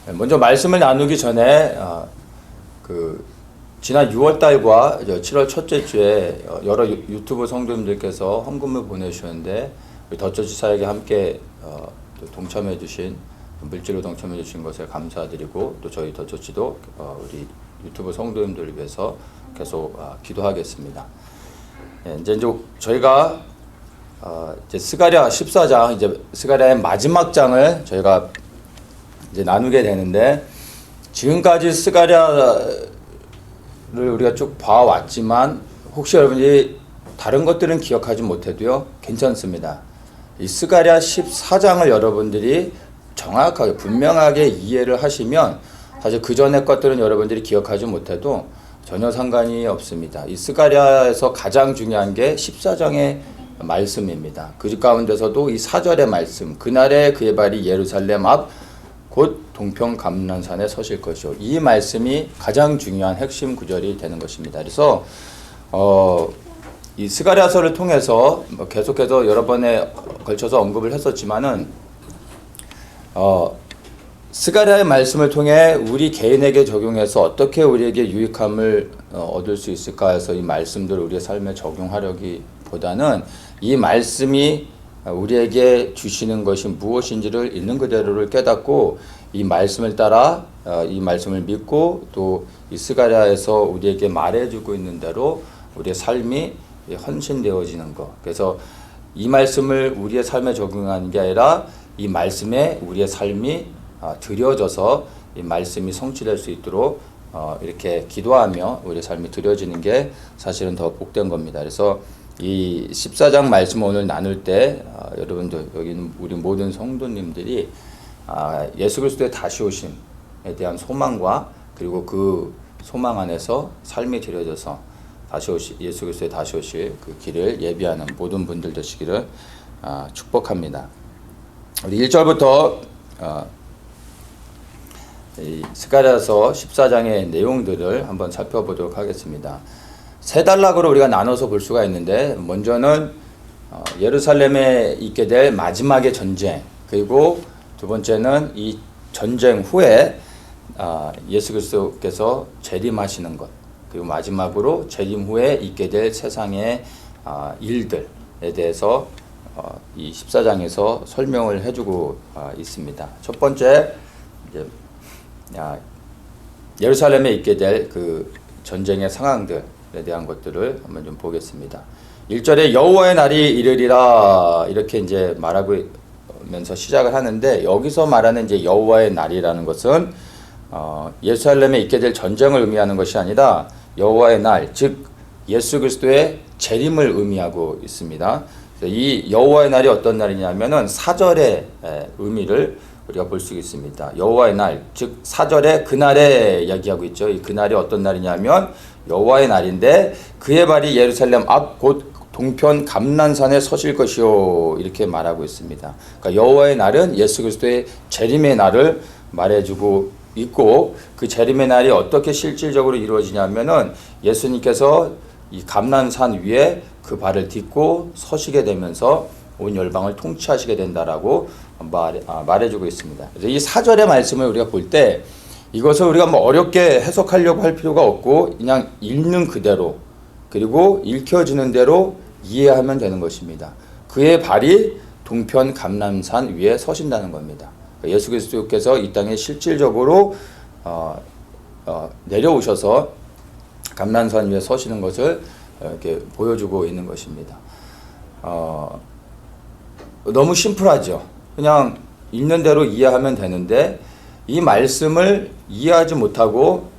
먼저 말씀을 나누기 전에 지난 6월 달과 7월 첫째 주에 여러 유튜브 성도님들께서 헌금을 보내주셨는데 더처지사에게 함께 동참해 주신 물질로 동참해 주신 것에 감사드리고 또 저희 더처치도 우리 유튜브 성도님들을 위해서 계속 기도하겠습니다. 이제 저희가 이제 스가랴 14장 이제 스가랴의 마지막 장을 저희가 이제 나누게 되는데, 지금까지 스가랴를 우리가 쭉 봐왔지만 혹시 여러분이 다른 것들은 기억하지 못해도요 괜찮습니다. 이 스가랴 14장을 여러분들이 정확하게 분명하게 이해를 하시면 사실 그 전의 것들은 여러분들이 기억하지 못해도 전혀 상관이 없습니다. 이 스가랴에서 가장 중요한 게 14장의 말씀입니다. 그 가운데서도 이 4절의 말씀, 그날에 그의 발이 예루살렘 앞 곧 동편 감난산에 서실 것이요. 이 말씀이 가장 중요한 핵심 구절이 되는 것입니다. 그래서 이 스가랴서를 통해서 계속해서 여러 번에 걸쳐서 언급을 했었지만은 스가랴의 말씀을 통해 우리 개인에게 적용해서 어떻게 우리에게 유익함을 얻을 수 있을까 해서 이 말씀들을 우리의 삶에 적용하려기보다는 이 말씀이 우리에게 주시는 것이 무엇인지를 있는 그대로를 깨닫고 이 말씀을 따라 이 말씀을 믿고 또 이 스가랴에서 우리에게 말해주고 있는 대로 우리의 삶이 헌신되어지는 것. 그래서 이 말씀을 우리의 삶에 적용하는 게 아니라 이 말씀에 우리의 삶이 드려져서 이 말씀이 성취될 수 있도록 이렇게 기도하며 우리의 삶이 드려지는 게 사실은 더 복된 겁니다. 그래서 이 14장 말씀 오늘 나눌 때 여러분들 여기 있는 우리 모든 성도님들이 예수 그리스도의 다시 오심에 대한 소망과 그리고 그 소망 안에서 삶이 드려져서 예수 그리스도의 다시 오실 그 길을 예비하는 모든 분들 되시기를 축복합니다. 우리 1절부터 이 스가랴서 14장의 내용들을 한번 살펴보도록 하겠습니다. 세 단락으로 우리가 나눠서 볼 수가 있는데, 먼저는 예루살렘에 있게 될 마지막의 전쟁, 그리고 두 번째는 이 전쟁 후에 예수 그리스도께서 재림하시는 것, 그리고 마지막으로 재림 후에 있게 될 세상의 일들에 대해서 이 14장에서 설명을 해주고 있습니다. 첫 번째, 이제 예루살렘에 있게 될 그 전쟁의 상황들에 대한 것들을 한번 좀 보겠습니다. 1절에 여호와의 날이 이르리라 이렇게 이제 말하면서 시작을 하는데, 여기서 말하는 이제 여호와의 날이라는 것은 예루살렘에 있게 될 전쟁을 의미하는 것이 아니라 여호와의 날, 즉 예수 그리스도의 재림을 의미하고 있습니다. 이 여호와의 날이 어떤 날이냐면은 4절의 의미를 우리가 볼 수 있습니다. 여호와의 날, 즉 4절에 그날에 이야기하고 있죠. 이 그날이 어떤 날이냐면 여호와의 날인데, 그의 발이 예루살렘 앞 곧 동편 감난산에 서실 것이요 이렇게 말하고 있습니다. 그러니까 여호와의 날은 예수 그리스도의 재림의 날을 말해주고 있고, 그 재림의 날이 어떻게 실질적으로 이루어지냐면은 예수님께서 이 감난산 위에 그 발을 딛고 서시게 되면서 온 열방을 통치하시게 된다라고 말해주고 있습니다. 그래서 이 4절의 말씀을 우리가 볼 때 이것을 우리가 뭐 어렵게 해석하려고 할 필요가 없고 그냥 읽는 그대로, 그리고 읽혀지는 대로 이해하면 되는 것입니다. 그의 발이 동편 감난산 위에 서신다는 겁니다. 예수 그리스도께서 이 땅에 실질적으로 내려오셔서 감난산 위에 서시는 것을 이렇게 보여주고 있는 것입니다. 너무 심플하죠. 그냥 읽는 대로 이해하면 되는데, 이 말씀을 이해하지 못하고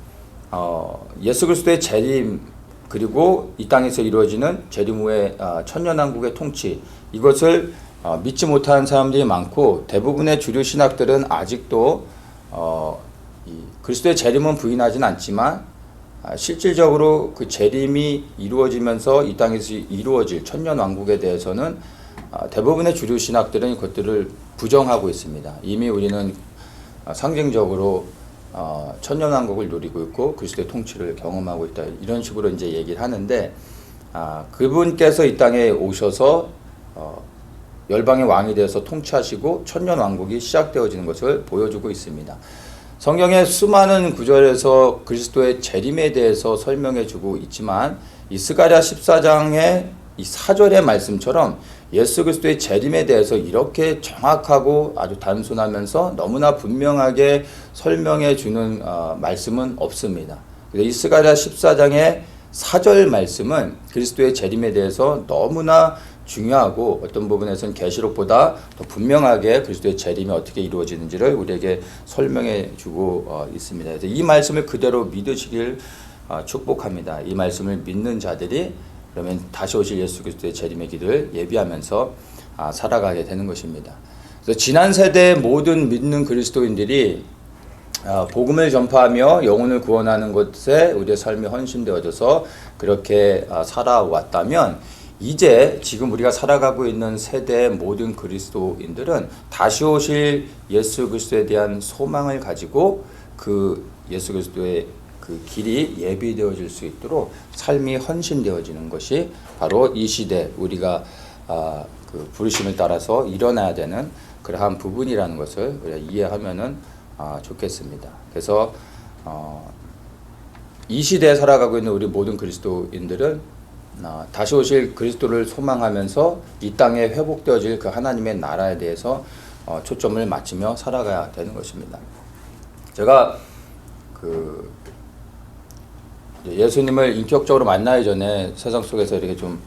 예수 그리스도의 재림, 그리고 이 땅에서 이루어지는 재림 후의 천년왕국의 통치, 이것을 믿지 못하는 사람들이 많고, 대부분의 주류 신학들은 아직도 그리스도의 재림은 부인하진 않지만 실질적으로 그 재림이 이루어지면서 이 땅에서 이루어질 천년왕국에 대해서는 대부분의 주류 신학들은 그것들을 부정하고 있습니다. 이미 우리는 상징적으로 천년왕국을 누리고 있고 그리스도의 통치를 경험하고 있다, 이런 식으로 이제 얘기를 하는데, 그분께서 이 땅에 오셔서 열방의 왕이 되어서 통치하시고 천년왕국이 시작되어지는 것을 보여주고 있습니다. 성경의 수많은 구절에서 그리스도의 재림에 대해서 설명해 주고 있지만 이 스가랴 14장의 이 4절의 말씀처럼 예수 그리스도의 재림에 대해서 이렇게 정확하고 아주 단순하면서 너무나 분명하게 설명해 주는 말씀은 없습니다. 이 스가랴 14장의 4절 말씀은 그리스도의 재림에 대해서 너무나 중요하고 어떤 부분에서는 계시록보다 더 분명하게 그리스도의 재림이 어떻게 이루어지는지를 우리에게 설명해 주고 있습니다. 그래서 이 말씀을 그대로 믿으시길 축복합니다. 이 말씀을 믿는 자들이 그러면 다시 오실 예수 그리스도의 재림의 길을 예비하면서 살아가게 되는 것입니다. 그래서 지난 세대의 모든 믿는 그리스도인들이 복음을 전파하며 영혼을 구원하는 것에 우리의 삶이 헌신되어져서 그렇게 살아왔다면 이제 지금 우리가 살아가고 있는 세대의 모든 그리스도인들은 다시 오실 예수 그리스도에 대한 소망을 가지고 그 예수 그리스도의 그 길이 예비되어질 수 있도록 삶이 헌신되어지는 것이 바로 이 시대 우리가 그 부르심을 따라서 일어나야 되는 그러한 부분이라는 것을 우리가 이해하면은 좋겠습니다. 그래서 이 시대에 살아가고 있는 우리 모든 그리스도인들은 다시 오실 그리스도를 소망하면서 이 땅에 회복되어질 그 하나님의 나라에 대해서 초점을 맞추며 살아가야 되는 것입니다. 제가 그 예수님을 인격적으로 만나기 전에 세상 속에서 이렇게 좀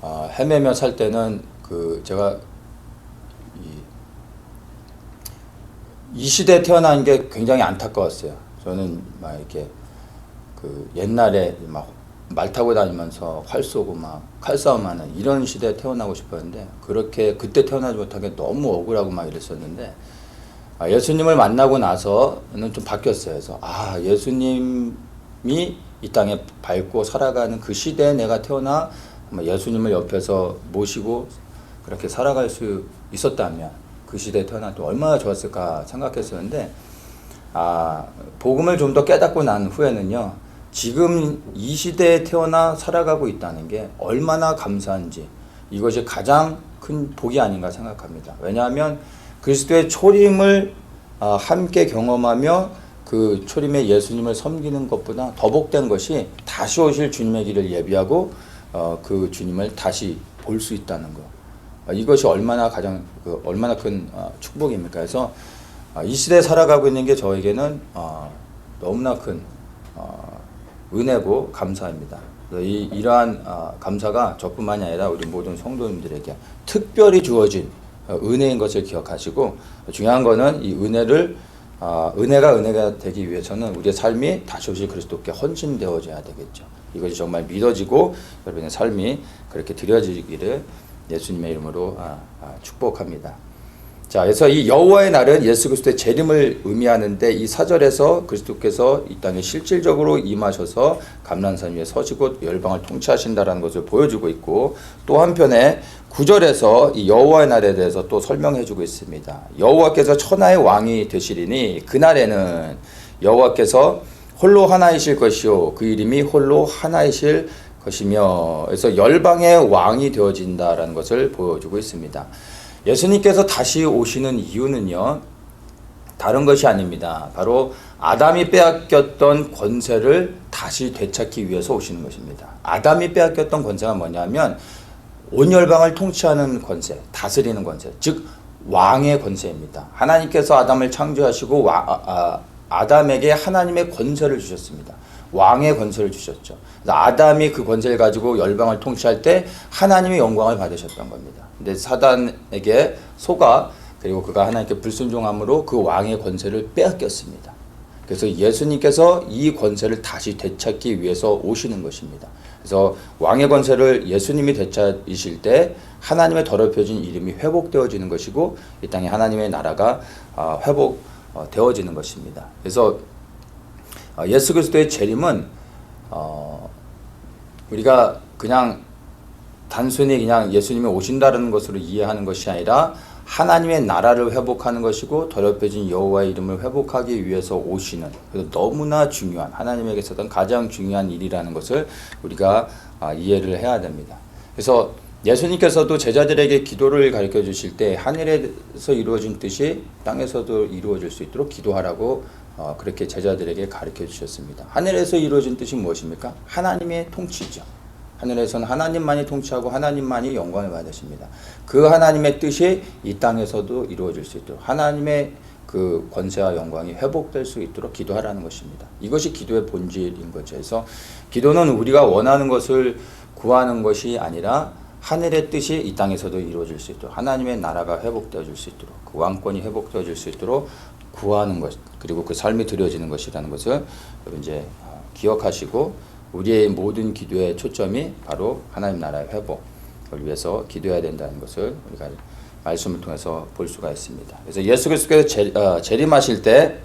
헤매며 살 때는 그 제가 이 시대에 태어난 게 굉장히 안타까웠어요. 저는 막 이렇게 그 옛날에 막 말 타고 다니면서 활 쏘고 막 칼싸움하는 이런 시대에 태어나고 싶었는데 그렇게 그때 태어나지 못한 게 너무 억울하고 막 이랬었는데 예수님을 만나고 나서는 좀 바뀌었어요. 그래서 예수님이 이 땅에 밟고 살아가는 그 시대에 내가 태어나 예수님을 옆에서 모시고 그렇게 살아갈 수 있었다면 그 시대에 태어나도 얼마나 좋았을까 생각했었는데 복음을 좀 더 깨닫고 난 후에는요. 지금 이 시대에 태어나 살아가고 있다는 게 얼마나 감사한지 이것이 가장 큰 복이 아닌가 생각합니다. 왜냐하면 그리스도의 초림을 함께 경험하며 그 초림의 예수님을 섬기는 것보다 더 복된 것이 다시 오실 주님의 길을 예비하고 그 주님을 다시 볼 수 있다는 것. 이것이 얼마나 얼마나 큰 축복입니까? 그래서 이 시대에 살아가고 있는 게 저에게는 너무나 큰 은혜고 감사입니다. 이러한 감사가 저뿐만이 아니라 우리 모든 성도님들에게 특별히 주어진 은혜인 것을 기억하시고 중요한 거는 이 은혜가 되기 위해서는 우리의 삶이 다시 오실 그리스도께 헌신되어져야 되겠죠. 이것이 정말 믿어지고 여러분의 삶이 그렇게 드려지기를 예수님의 이름으로 축복합니다. 자, 그래서 이 여호와의 날은 예수 그리스도의 재림을 의미하는데 이 4절에서 그리스도께서 이 땅에 실질적으로 임하셔서 감람산 위에 서시고 열방을 통치하신다라는 것을 보여주고 있고 또 한편에 9절에서 이 여호와의 날에 대해서 또 설명해주고 있습니다. 여호와께서 천하의 왕이 되시리니 그날에는 여호와께서 홀로 하나이실 것이요 그 이름이 홀로 하나이실 것이며 그래서 열방의 왕이 되어진다라는 것을 보여주고 있습니다. 예수님께서 다시 오시는 이유는요, 다른 것이 아닙니다. 바로 아담이 빼앗겼던 권세를 다시 되찾기 위해서 오시는 것입니다. 아담이 빼앗겼던 권세가 뭐냐면 온 열방을 통치하는 권세, 다스리는 권세, 즉 왕의 권세입니다. 하나님께서 아담을 창조하시고 아담에게 하나님의 권세를 주셨습니다. 왕의 권세를 주셨죠. 그래서 아담이 그 권세를 가지고 열방을 통치할 때 하나님의 영광을 받으셨던 겁니다. 근데 사단에게 속아 그리고 그가 하나님께 불순종함으로 그 왕의 권세를 빼앗겼습니다. 그래서 예수님께서 이 권세를 다시 되찾기 위해서 오시는 것입니다. 그래서 왕의 권세를 예수님이 되찾으실 때 하나님의 더럽혀진 이름이 회복되어지는 것이고 이 땅에 하나님의 나라가 회복되어지는 것입니다. 그래서 예수 그리스도의 재림은 우리가 그냥 단순히 그냥 예수님이 오신다는 것으로 이해하는 것이 아니라 하나님의 나라를 회복하는 것이고 더럽혀진 여호와의 이름을 회복하기 위해서 오시는 그래서 너무나 중요한 하나님에게서는 가장 중요한 일이라는 것을 우리가 이해를 해야 됩니다. 그래서 예수님께서도 제자들에게 기도를 가르쳐 주실 때 하늘에서 이루어진 뜻이 땅에서도 이루어질 수 있도록 기도하라고 그렇게 제자들에게 가르쳐 주셨습니다. 하늘에서 이루어진 뜻이 무엇입니까? 하나님의 통치죠. 하늘에서는 하나님만이 통치하고 하나님만이 영광을 받으십니다. 그 하나님의 뜻이 이 땅에서도 이루어질 수 있도록 하나님의 그 권세와 영광이 회복될 수 있도록 기도하라는 것입니다. 이것이 기도의 본질인 거죠. 그래서 기도는 우리가 원하는 것을 구하는 것이 아니라 하늘의 뜻이 이 땅에서도 이루어질 수 있도록 하나님의 나라가 회복되어질 수 있도록 그 왕권이 회복되어질 수 있도록 구하는 것 그리고 그 삶이 드려지는 것이라는 것을 여러분 이제 기억하시고 우리의 모든 기도의 초점이 바로 하나님 나라의 회복을 위해서 기도해야 된다는 것을 우리가 말씀을 통해서 볼 수가 있습니다. 그래서 예수 그리스도께서 재림하실 때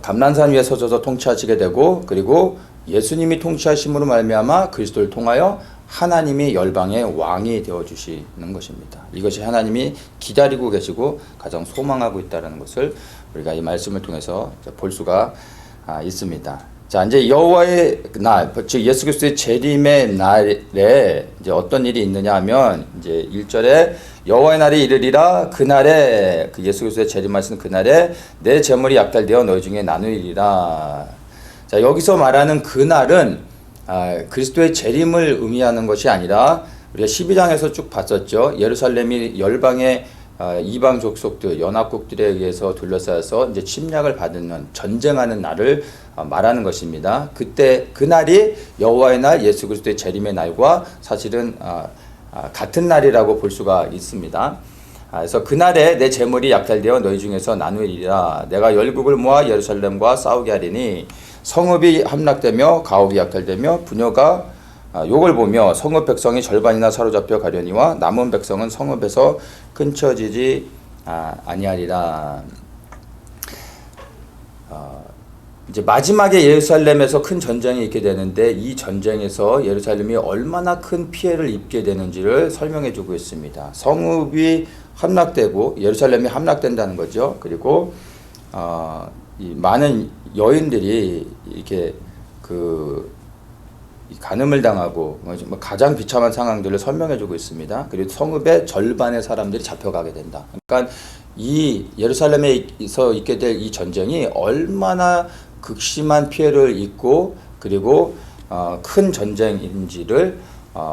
감난산 위에 서셔서 통치하시게 되고 그리고 예수님이 통치하심으로 말미암아 그리스도를 통하여 하나님이 열방의 왕이 되어 주시는 것입니다. 이것이 하나님이 기다리고 계시고 가장 소망하고 있다는 것을 우리가 이 말씀을 통해서 볼 수가 있습니다. 자, 이제 여호와의 날, 즉 예수 그리스도의 재림의 날에 이제 어떤 일이 있느냐 하면 이제 1절에 여호와의 날이 이르리라 그날에 그 예수 그리스도의 재림하시는 그날에 내 재물이 약탈되어 너희 중에 나누리라. 자, 여기서 말하는 그날은 그리스도의 재림을 의미하는 것이 아니라 우리가 12장에서 쭉 봤었죠. 예루살렘이 열방의 이방 족속들, 연합국들에 의해서 둘러싸여서 이제 침략을 받는 전쟁하는 날을 말하는 것입니다. 그때 그날이 여호와의 날, 예수 그리스도의 재림의 날과 사실은 같은 날이라고 볼 수가 있습니다. 그래서 그날에 내 재물이 약탈되어 너희 중에서 나누리라. 내가 열국을 모아 예루살렘과 싸우게 하리니 성읍이 함락되며 가옥이 약탈되며 부녀가 욕을 보며 성읍 백성이 절반이나 사로잡혀 가려니와 남은 백성은 성읍에서 끊쳐지지 아니하리라. 이제 마지막에 예루살렘에서 큰 전쟁이 있게 되는데 이 전쟁에서 예루살렘이 얼마나 큰 피해를 입게 되는지를 설명해 주고 있습니다. 성읍이 함락되고 예루살렘이 함락된다는 거죠. 그리고 이 많은 여인들이 이렇게 간음을 당하고 가장 비참한 상황들을 설명해 주고 있습니다. 그리고 성읍의 절반의 사람들이 잡혀가게 된다. 그러니까 이 예루살렘에서 있게 될 이 전쟁이 얼마나 극심한 피해를 입고 그리고 큰 전쟁인지를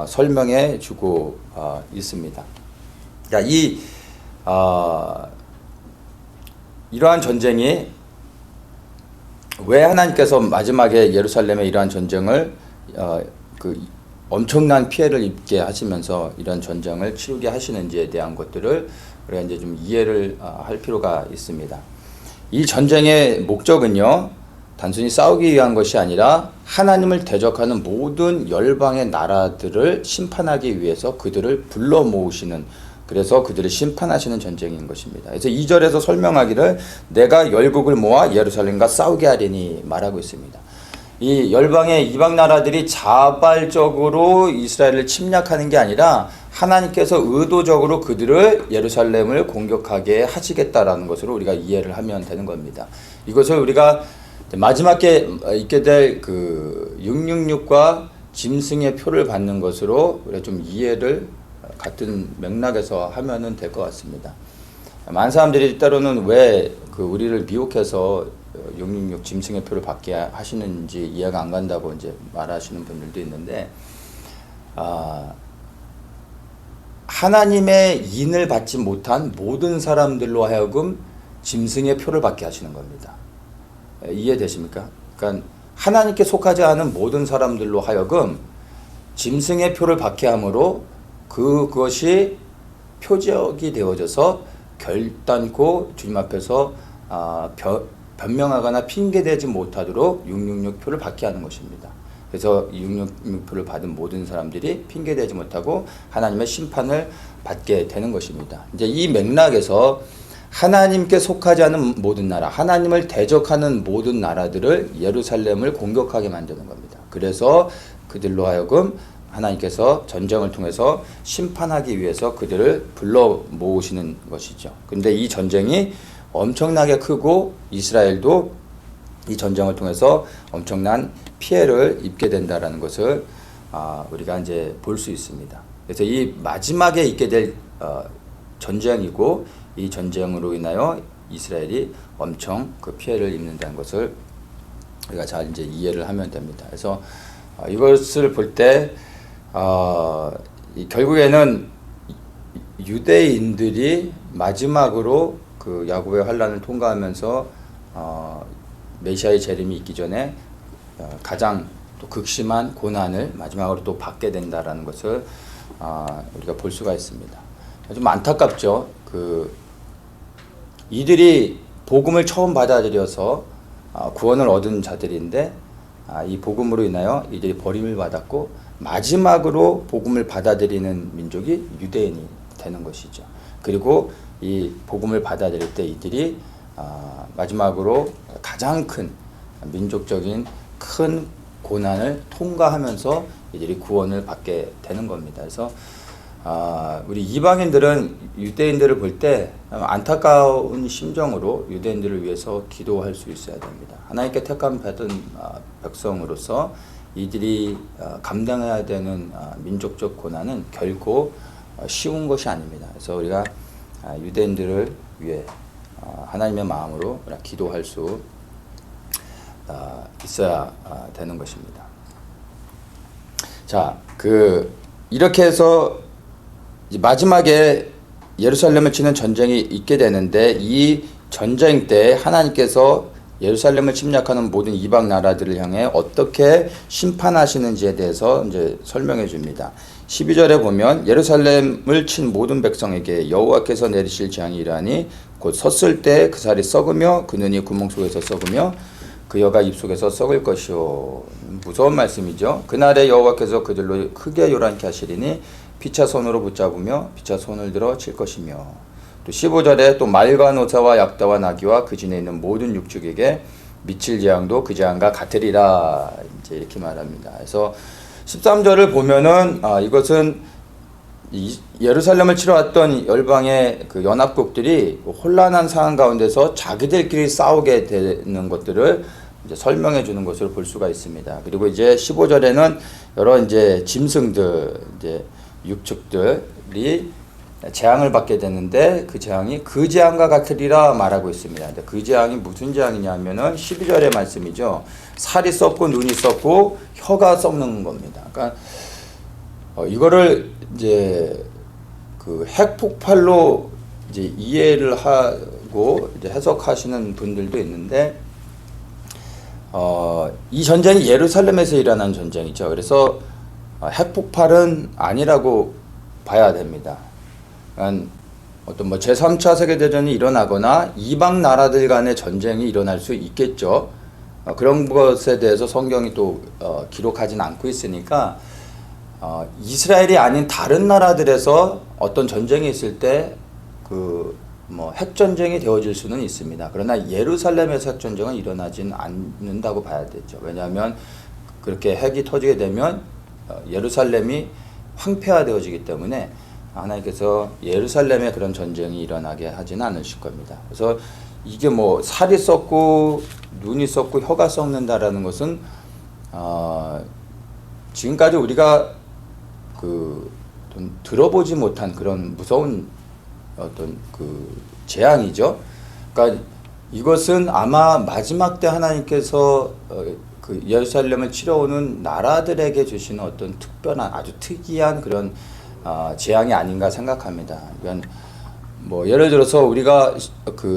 설명해 주고 있습니다. 이러한 전쟁이 왜 하나님께서 마지막에 예루살렘에 이러한 전쟁을 엄청난 피해를 입게 하시면서 이런 전쟁을 치르게 하시는지에 대한 것들을 우리가 이제 좀 이해를 할 필요가 있습니다. 이 전쟁의 목적은요, 단순히 싸우기 위한 것이 아니라 하나님을 대적하는 모든 열방의 나라들을 심판하기 위해서 그들을 불러 모으시는, 그래서 그들을 심판하시는 전쟁인 것입니다. 그래서 2절에서 설명하기를 내가 열국을 모아 예루살렘과 싸우게 하리니 말하고 있습니다. 이 열방의 이방 나라들이 자발적으로 이스라엘을 침략하는 게 아니라 하나님께서 의도적으로 그들을 예루살렘을 공격하게 하시겠다라는 것으로 우리가 이해를 하면 되는 겁니다. 이것을 우리가 마지막에 있게 될 그 666과 짐승의 표를 받는 것으로 우리가 좀 이해를 같은 맥락에서 하면은 될 것 같습니다. 많은 사람들이 때로는 왜 우리를 미혹해서 666 짐승의 표를 받게 하시는지 이해가 안 간다고 이제 말하시는 분들도 있는데, 하나님의 인을 받지 못한 모든 사람들로 하여금 짐승의 표를 받게 하시는 겁니다. 이해되십니까? 그러니까 하나님께 속하지 않은 모든 사람들로 하여금 짐승의 표를 받게 함으로 그것이 표적이 되어져서 결단코 주님 앞에서 변명하거나 핑계대지 못하도록 666표를 받게 하는 것입니다. 그래서 666표를 받은 모든 사람들이 핑계대지 못하고 하나님의 심판을 받게 되는 것입니다. 이제 이 맥락에서 하나님께 속하지 않은 모든 나라, 하나님을 대적하는 모든 나라들을 예루살렘을 공격하게 만드는 겁니다. 그래서 그들로 하여금 하나님께서 전쟁을 통해서 심판하기 위해서 그들을 불러 모으시는 것이죠. 근데 이 전쟁이 엄청나게 크고 이스라엘도 이 전쟁을 통해서 엄청난 피해를 입게 된다라는 것을 우리가 이제 볼 수 있습니다. 그래서 이 마지막에 있게 될 전쟁이고 이 전쟁으로 인하여 이스라엘이 엄청 그 피해를 입는다는 것을 우리가 잘 이제 이해를 하면 됩니다. 그래서 이것을 볼 때 결국에는 유대인들이 마지막으로 그 야곱의 환란을 통과하면서 메시아의 재림이 있기 전에 가장 또 극심한 고난을 마지막으로 또 받게 된다라는 것을 우리가 볼 수가 있습니다. 좀 안타깝죠. 이들이 복음을 처음 받아들여서 구원을 얻은 자들인데 이 복음으로 인하여 이들이 버림을 받았고 마지막으로 복음을 받아들이는 민족이 유대인이 되는 것이죠. 그리고 이 복음을 받아들일 때 이들이 마지막으로 가장 큰 민족적인 큰 고난을 통과하면서 이들이 구원을 받게 되는 겁니다. 그래서 우리 이방인들은 유대인들을 볼 때 안타까운 심정으로 유대인들을 위해서 기도할 수 있어야 됩니다. 하나님께 택함 받은 백성으로서 이들이 감당해야 되는 민족적 고난은 결코 쉬운 것이 아닙니다. 그래서 우리가 유대인들을 위해 하나님의 마음으로 기도할 수 있어야 되는 것입니다. 자, 이렇게 해서 마지막에 예루살렘을 치는 전쟁이 있게 되는데 이 전쟁 때 하나님께서 예루살렘을 침략하는 모든 이방 나라들을 향해 어떻게 심판하시는지에 대해서 이제 설명해 줍니다. 12절에 보면 예루살렘을 친 모든 백성에게 여호와께서 내리실 재앙이 이러하니 곧 섰을 때 그 살이 썩으며 그 눈이 구멍 속에서 썩으며 그 여가 입속에서 썩을 것이요. 무서운 말씀이죠. 그날에 여호와께서 그들로 크게 요란케 하시리니 피차 손으로 붙잡으며 피차 손을 들어 칠 것이며 또 15절에 또 말과 노사와 약다와 나귀와 그 진에 있는 모든 육축에게 미칠 재앙도 그 재앙과 같으리라 이제 이렇게 말합니다. 그래서 13절을 보면은 이것은 예루살렘을 치러 왔던 열방의 그 연합국들이 혼란한 상황 가운데서 자기들끼리 싸우게 되는 것들을 이제 설명해 주는 것을 볼 수가 있습니다. 그리고 이제 15절에는 여러 이제 짐승들, 이제 육축들이 재앙을 받게 되는데 그 재앙이 그 재앙과 같으리라 말하고 있습니다. 근데 그 재앙이 무슨 재앙이냐면은 12절의 말씀이죠. 살이 썩고 눈이 썩고 혀가 썩는 겁니다. 그러니까 이거를 이제 그 핵폭발로 이제 이해를 하고 이제 해석하시는 분들도 있는데 이 전쟁이 예루살렘에서 일어난 전쟁이죠. 그래서 핵폭발은 아니라고 봐야 됩니다. 그러니까 어떤 뭐 제3차 세계대전이 일어나거나 이방 나라들 간의 전쟁이 일어날 수 있겠죠. 그런 것에 대해서 성경이 또 기록하진 않고 있으니까 이스라엘이 아닌 다른 나라들에서 어떤 전쟁이 있을 때 뭐 핵전쟁이 되어질 수는 있습니다. 그러나 예루살렘에서 핵전쟁은 일어나진 않는다고 봐야 되죠. 왜냐하면 그렇게 핵이 터지게 되면 예루살렘이 황폐화되어지기 때문에 하나님께서 예루살렘에 그런 전쟁이 일어나게 하지는 않으실 겁니다. 그래서 이게 뭐 살이 썩고 눈이 썩고 혀가 썩는다라는 것은 지금까지 우리가 들어보지 못한 그런 무서운 어떤 재앙이죠. 그러니까 이것은 아마 마지막 때 하나님께서 예루살렘을 치러 오는 나라들에게 주시는 어떤 특별한 아주 특이한 그런 재앙이 아닌가 생각합니다. 그러니까 뭐 예를 들어서 우리가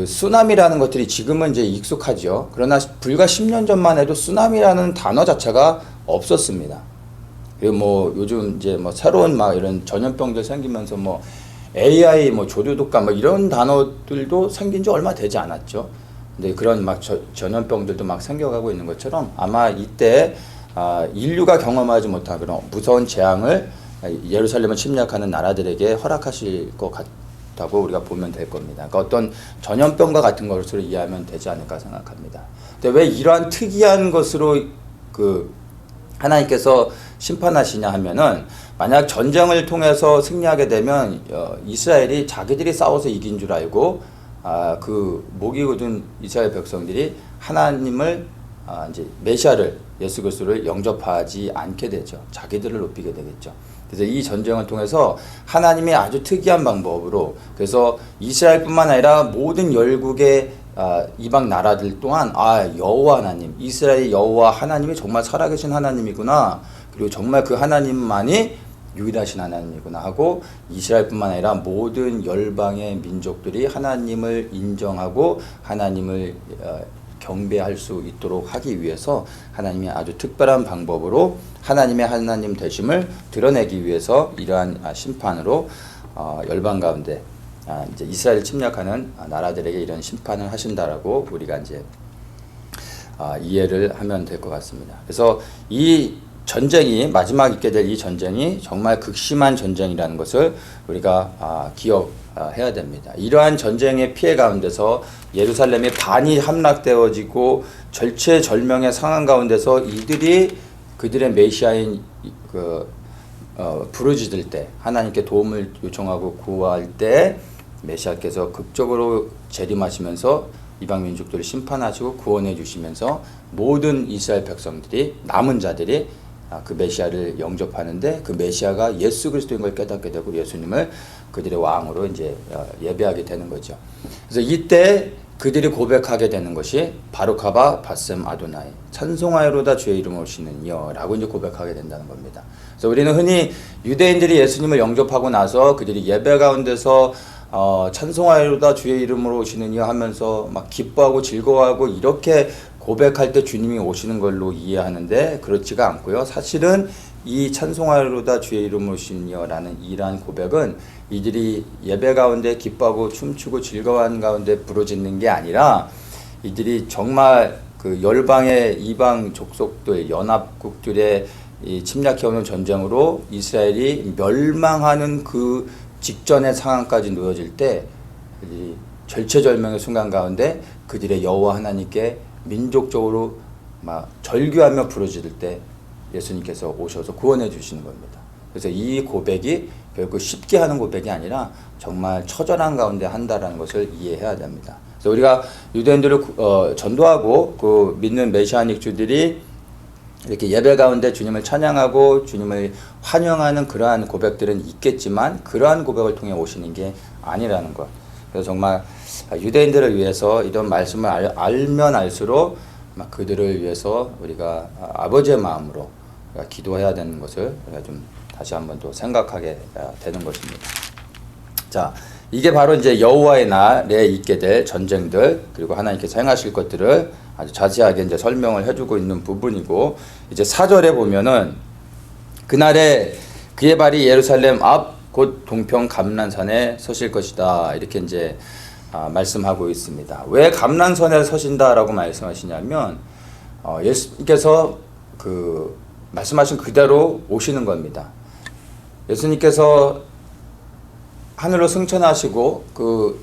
쓰나미라는 것들이 지금은 이제 익숙하죠. 그러나 불과 10년 전만 해도 쓰나미라는 단어 자체가 없었습니다. 그리고 뭐 요즘 이제 뭐 새로운 막 이런 전염병들 생기면서 뭐 AI 뭐 조류독감 뭐 이런 단어들도 생긴 지 얼마 되지 않았죠. 근데 그런 막 전염병들도 막 생겨가고 있는 것처럼 아마 이때 인류가 경험하지 못한 그런 무서운 재앙을 예루살렘을 침략하는 나라들에게 허락하실 것 같다고 우리가 보면 될 겁니다. 그러니까 어떤 전염병과 같은 것으로 이해하면 되지 않을까 생각합니다. 근데 왜 이러한 특이한 것으로 하나님께서 심판하시냐 하면은 만약 전쟁을 통해서 승리하게 되면 이스라엘이 자기들이 싸워서 이긴 줄 알고 목이 굳은 이스라엘 백성들이 하나님을 이제 메시아를 예수 그리스도를 영접하지 않게 되죠. 자기들을 높이게 되겠죠. 그래서 이 전쟁을 통해서 하나님이 아주 특이한 방법으로, 그래서 이스라엘뿐만 아니라 모든 열국의 이방 나라들 또한 여호와 하나님, 이스라엘 여호와 하나님이 정말 살아계신 하나님이구나, 그리고 정말 그 하나님만이 유일하신 하나님이구나 하고, 이스라엘뿐만 아니라 모든 열방의 민족들이 하나님을 인정하고 하나님을 경배할 수 있도록 하기 위해서 하나님이 아주 특별한 방법으로 하나님의 하나님 되심을 드러내기 위해서 이러한 심판으로 열방 가운데 이제 이스라엘 침략하는 나라들에게 이런 심판을 하신다라고 우리가 이제 이해를 하면 될 것 같습니다. 그래서 이 전쟁이, 마지막 있게 될 이 전쟁이 정말 극심한 전쟁이라는 것을 우리가 기억해야 됩니다. 이러한 전쟁의 피해 가운데서 예루살렘이 반이 함락되어지고 절체절명의 상황 가운데서 이들이 그들의 메시아인 부르짖을 때, 하나님께 도움을 요청하고 구할 때 메시아께서 극적으로 재림하시면서 이방 민족들을 심판하시고 구원해 주시면서 모든 이스라엘 백성들이, 남은 자들이 그 메시아를 영접하는데, 그 메시아가 예수 그리스도인 걸 깨닫게 되고 예수님을 그들의 왕으로 이제 예배하게 되는 거죠. 그래서 이때 그들이 고백하게 되는 것이 바루카바 바셈 아도나이, 찬송하여로다 주의 이름으로 오시는 이여라고 이제 고백하게 된다는 겁니다. 그래서 우리는 흔히 유대인들이 예수님을 영접하고 나서 그들이 예배 가운데서 찬송하여로다 주의 이름으로 오시는 이여 하면서 막 기뻐하고 즐거워하고 이렇게 고백할 때 주님이 오시는 걸로 이해하는데, 그렇지가 않고요. 사실은 이 찬송하여로다 주의 이름으로 오시는 이여라는 이러한 고백은 이들이 예배 가운데 기뻐하고 춤추고 즐거워하는 가운데 부르짖는 게 아니라, 이들이 정말 그 열방의 이방 족속들, 연합국들의 이 침략해오는 전쟁으로 이스라엘이 멸망하는 그 직전의 상황까지 놓여질 때, 그들이 절체절명의 순간 가운데 그들의 여호와 하나님께 민족적으로 막 절규하며 부르짖을 때 예수님께서 오셔서 구원해 주시는 겁니다. 그래서 이 고백이 결국 쉽게 하는 고백이 아니라 정말 처절한 가운데 한다라는 것을 이해해야 됩니다. 그래서 우리가 유대인들을 전도하고 그 믿는 메시아닉 주들이 이렇게 예배 가운데 주님을 찬양하고 주님을 환영하는 그러한 고백들은 있겠지만, 그러한 고백을 통해 오시는 게 아니라는 것. 그래서 정말 유대인들을 위해서 이런 말씀을 알면 알수록 막 그들을 위해서 우리가 아버지의 마음으로 기도해야 되는 것을 우리가 좀 다시 한번 또 생각하게 되는 것입니다. 자, 이게 바로 이제 여호와의 날에 있게 될 전쟁들, 그리고 하나님께서 행하실 것들을 아주 자세하게 이제 설명을 해주고 있는 부분이고, 이제 4절에 보면은 그날에 그의 발이 예루살렘 앞 곧 동평 감난산에 서실 것이다, 이렇게 이제 말씀하고 있습니다. 왜 감난산에 서신다라고 말씀하시냐면 예수님께서 그 말씀하신 그대로 오시는 겁니다. 예수님께서 하늘로 승천하시고 그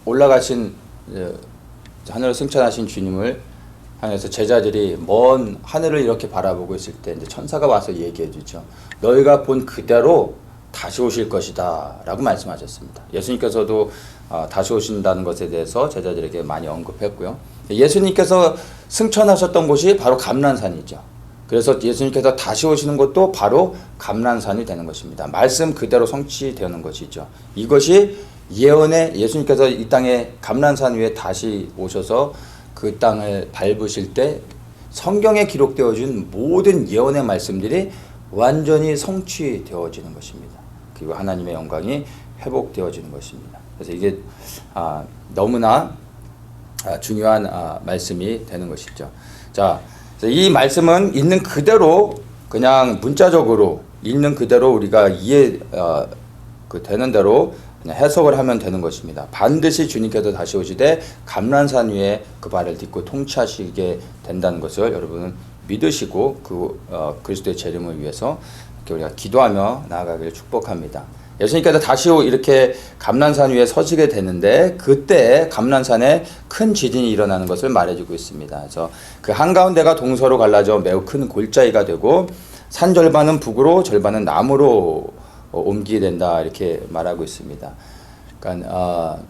올라가신 하늘로 승천하신 주님을 향해서 제자들이 먼 하늘을 이렇게 바라보고 있을 때 이제 천사가 와서 얘기해 주죠. 너희가 본 그대로 다시 오실 것이다 라고 말씀하셨습니다. 예수님께서도 다시 오신다는 것에 대해서 제자들에게 많이 언급했고요. 예수님께서 승천하셨던 곳이 바로 감난산이죠. 그래서 예수님께서 다시 오시는 것도 바로 감난산이 되는 것입니다. 말씀 그대로 성취되는 것이죠. 이것이 예언의, 예수님께서 이 땅에 감난산 위에 다시 오셔서 그 땅을 밟으실 때 성경에 기록되어진 모든 예언의 말씀들이 완전히 성취되어지는 것입니다. 그리고 하나님의 영광이 회복되어지는 것입니다. 그래서 이게 너무나 중요한 말씀이 되는 것이죠. 자, 이 말씀은 있는 그대로, 그냥 문자적으로 있는 그대로 우리가 되는 대로 그냥 해석을 하면 되는 것입니다. 반드시 주님께서 다시 오시되 감난산 위에 그 발을 딛고 통치하시게 된다는 것을 여러분은 믿으시고 그리스도의 재림을 위해서 이렇게 우리가 기도하며 나아가기를 축복합니다. 예수님께서 다시 이렇게 감난산 위에 서시게 되는데, 그때 감난산에 큰 지진이 일어나는 것을 말해주고 있습니다. 그래서 그 한가운데가 동서로 갈라져 매우 큰 골짜기가 되고 산 절반은 북으로 절반은 남으로 옮기게 된다, 이렇게 말하고 있습니다. 그러니까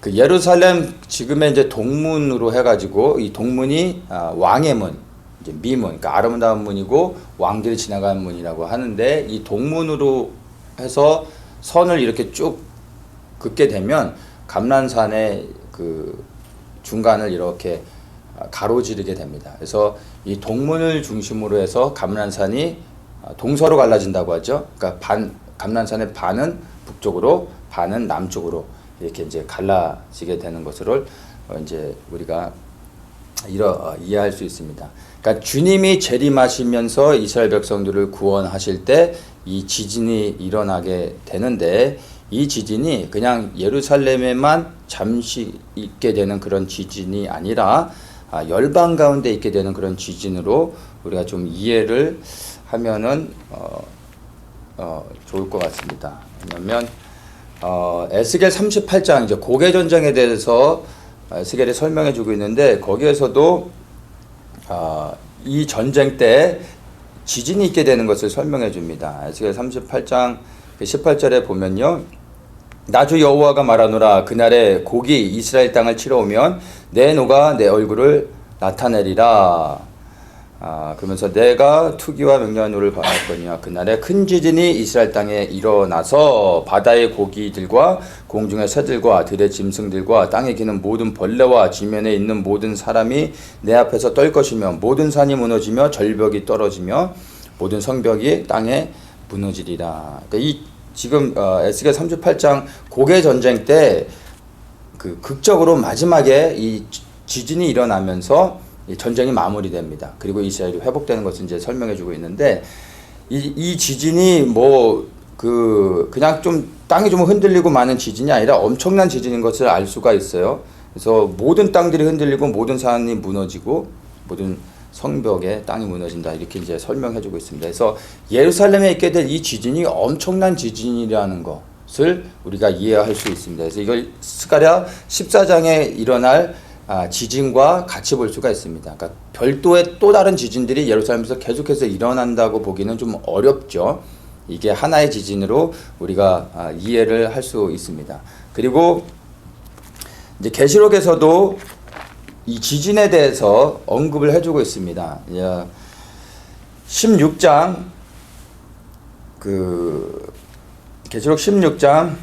그 예루살렘 지금의 이제 동문으로 해가지고 이 동문이 왕의 문, 이제 미문, 그러니까 아름다운 문이고 왕들이 지나가는 문이라고 하는데, 이 동문으로 해서 선을 이렇게 쭉 긋게 되면 감난산의 그 중간을 이렇게 가로지르게 됩니다. 그래서 이 동문을 중심으로 해서 감난산이 동서로 갈라진다고 하죠. 그러니까 감난산의 반은 북쪽으로, 반은 남쪽으로 이렇게 이제 갈라지게 되는 것을 이제 우리가 이해할 수 있습니다. 그러니까 주님이 재림하시면서 이스라엘 백성들을 구원하실 때 이 지진이 일어나게 되는데, 이 지진이 그냥 예루살렘에만 잠시 있게 되는 그런 지진이 아니라 열방 가운데 있게 되는 그런 지진으로 우리가 좀 이해를 하면은 좋을 것 같습니다. 왜냐하면 에스겔 38장 이제 고개 전쟁에 대해서 에스겔이 설명해 주고 있는데, 거기에서도 이 전쟁 때 지진이 있게 되는 것을 설명해 줍니다. 에스겔 38장 18절에 보면요, 나주 여호와가 말하노라. 그날에 곡이 이스라엘 땅을 치러 오면 내 노가 내 얼굴을 나타내리라. 그러면서 내가 투기와 명령한 노를 바랄 거니와 그날에 큰 지진이 이스라엘 땅에 일어나서 바다의 고기들과 공중의 새들과 들의 짐승들과 땅에 기는 모든 벌레와 지면에 있는 모든 사람이 내 앞에서 떨 것이며, 모든 산이 무너지며 절벽이 떨어지며 모든 성벽이 땅에 무너지리라. 그러니까 이 지금 에스겔 38장 고개 전쟁 때 그 극적으로 마지막에 이 지진이 일어나면서 이 전쟁이 마무리됩니다. 그리고 이스라엘이 회복되는 것을 이제 설명해주고 있는데, 이 지진이 그냥 좀 땅이 좀 흔들리고 마는 지진이 아니라 엄청난 지진인 것을 알 수가 있어요. 그래서 모든 땅들이 흔들리고 모든 산이 무너지고 모든 성벽에 땅이 무너진다, 이렇게 이제 설명해주고 있습니다. 그래서 예루살렘에 있게 될 이 지진이 엄청난 지진이라는 것을 우리가 이해할 수 있습니다. 그래서 이걸 스가랴 14장에 일어날 지진과 같이 볼 수가 있습니다. 그러니까 별도의 또 다른 지진들이 예루살렘에서 계속해서 일어난다고 보기는 좀 어렵죠. 이게 하나의 지진으로 우리가 이해를 할 수 있습니다. 그리고 이제 계시록에서도 이 지진에 대해서 언급을 해주고 있습니다. 16장 계시록 16장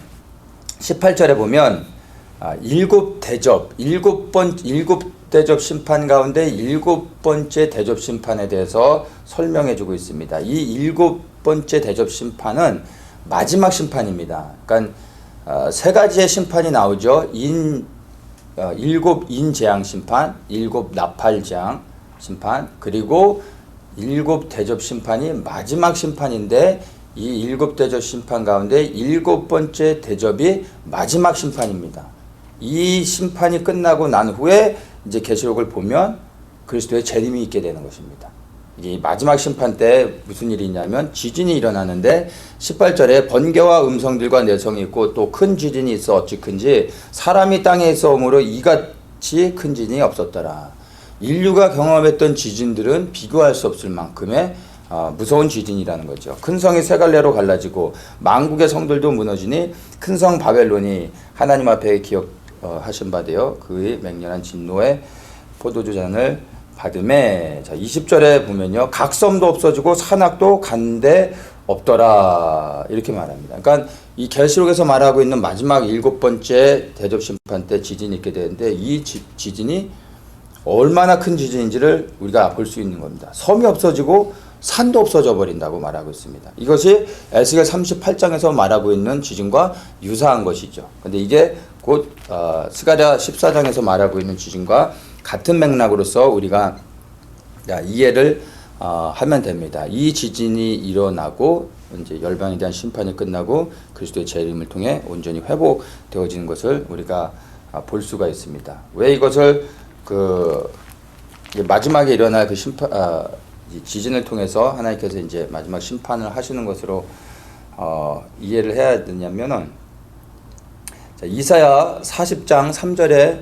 18절에 보면 일곱 대접 심판 가운데 일곱 번째 대접 심판에 대해서 설명해 주고 있습니다. 이 일곱 번째 대접 심판은 마지막 심판입니다. 그러니까 세 가지의 심판이 나오죠. 일곱 인재앙 심판, 일곱 나팔재앙 심판, 그리고 일곱 대접 심판이 마지막 심판인데, 이 일곱 대접 심판 가운데 일곱 번째 대접이 마지막 심판입니다. 이 심판이 끝나고 난 후에 이제 계시록을 보면 그리스도의 재림이 있게 되는 것입니다. 이 마지막 심판 때 무슨 일이 있냐면 지진이 일어나는데, 18절에 번개와 음성들과 내성이 있고 또 큰 지진이 있어 어찌 큰지 사람이 땅에 있어오므로 이같이 큰 지진이 없었더라. 인류가 경험했던 지진들은 비교할 수 없을 만큼의 무서운 지진이라는 거죠. 큰 성이 세 갈래로 갈라지고 만국의 성들도 무너지니 큰 성 바벨론이 하나님 앞에 기억하신 바 되어 그의 맹렬한 진노의 포도주 잔을 받음에, 자 20절에 보면요, 각 섬도 없어지고 산악도 간데 없더라, 이렇게 말합니다. 그러니까 이 계시록에서 말하고 있는 마지막 일곱 번째 대접 심판 때 지진이 있게 되는데, 이 지진이 얼마나 큰 지진인지를 우리가 볼 수 있는 겁니다. 섬이 없어지고 산도 없어져 버린다고 말하고 있습니다. 이것이 에스겔 38장에서 말하고 있는 지진과 유사한 것이죠. 근데 이게 곧 스가랴 14장에서 말하고 있는 지진과 같은 맥락으로서 우리가 이해를 하면 됩니다. 이 지진이 일어나고 이제 열방에 대한 심판이 끝나고 그리스도의 재림을 통해 온전히 회복되어지는 것을 우리가 볼 수가 있습니다. 왜 이것을 마지막에 일어날 그 지진을 통해서 하나님께서 이제 마지막 심판을 하시는 것으로 이해를 해야 되냐면은, 이사야 40장 3절에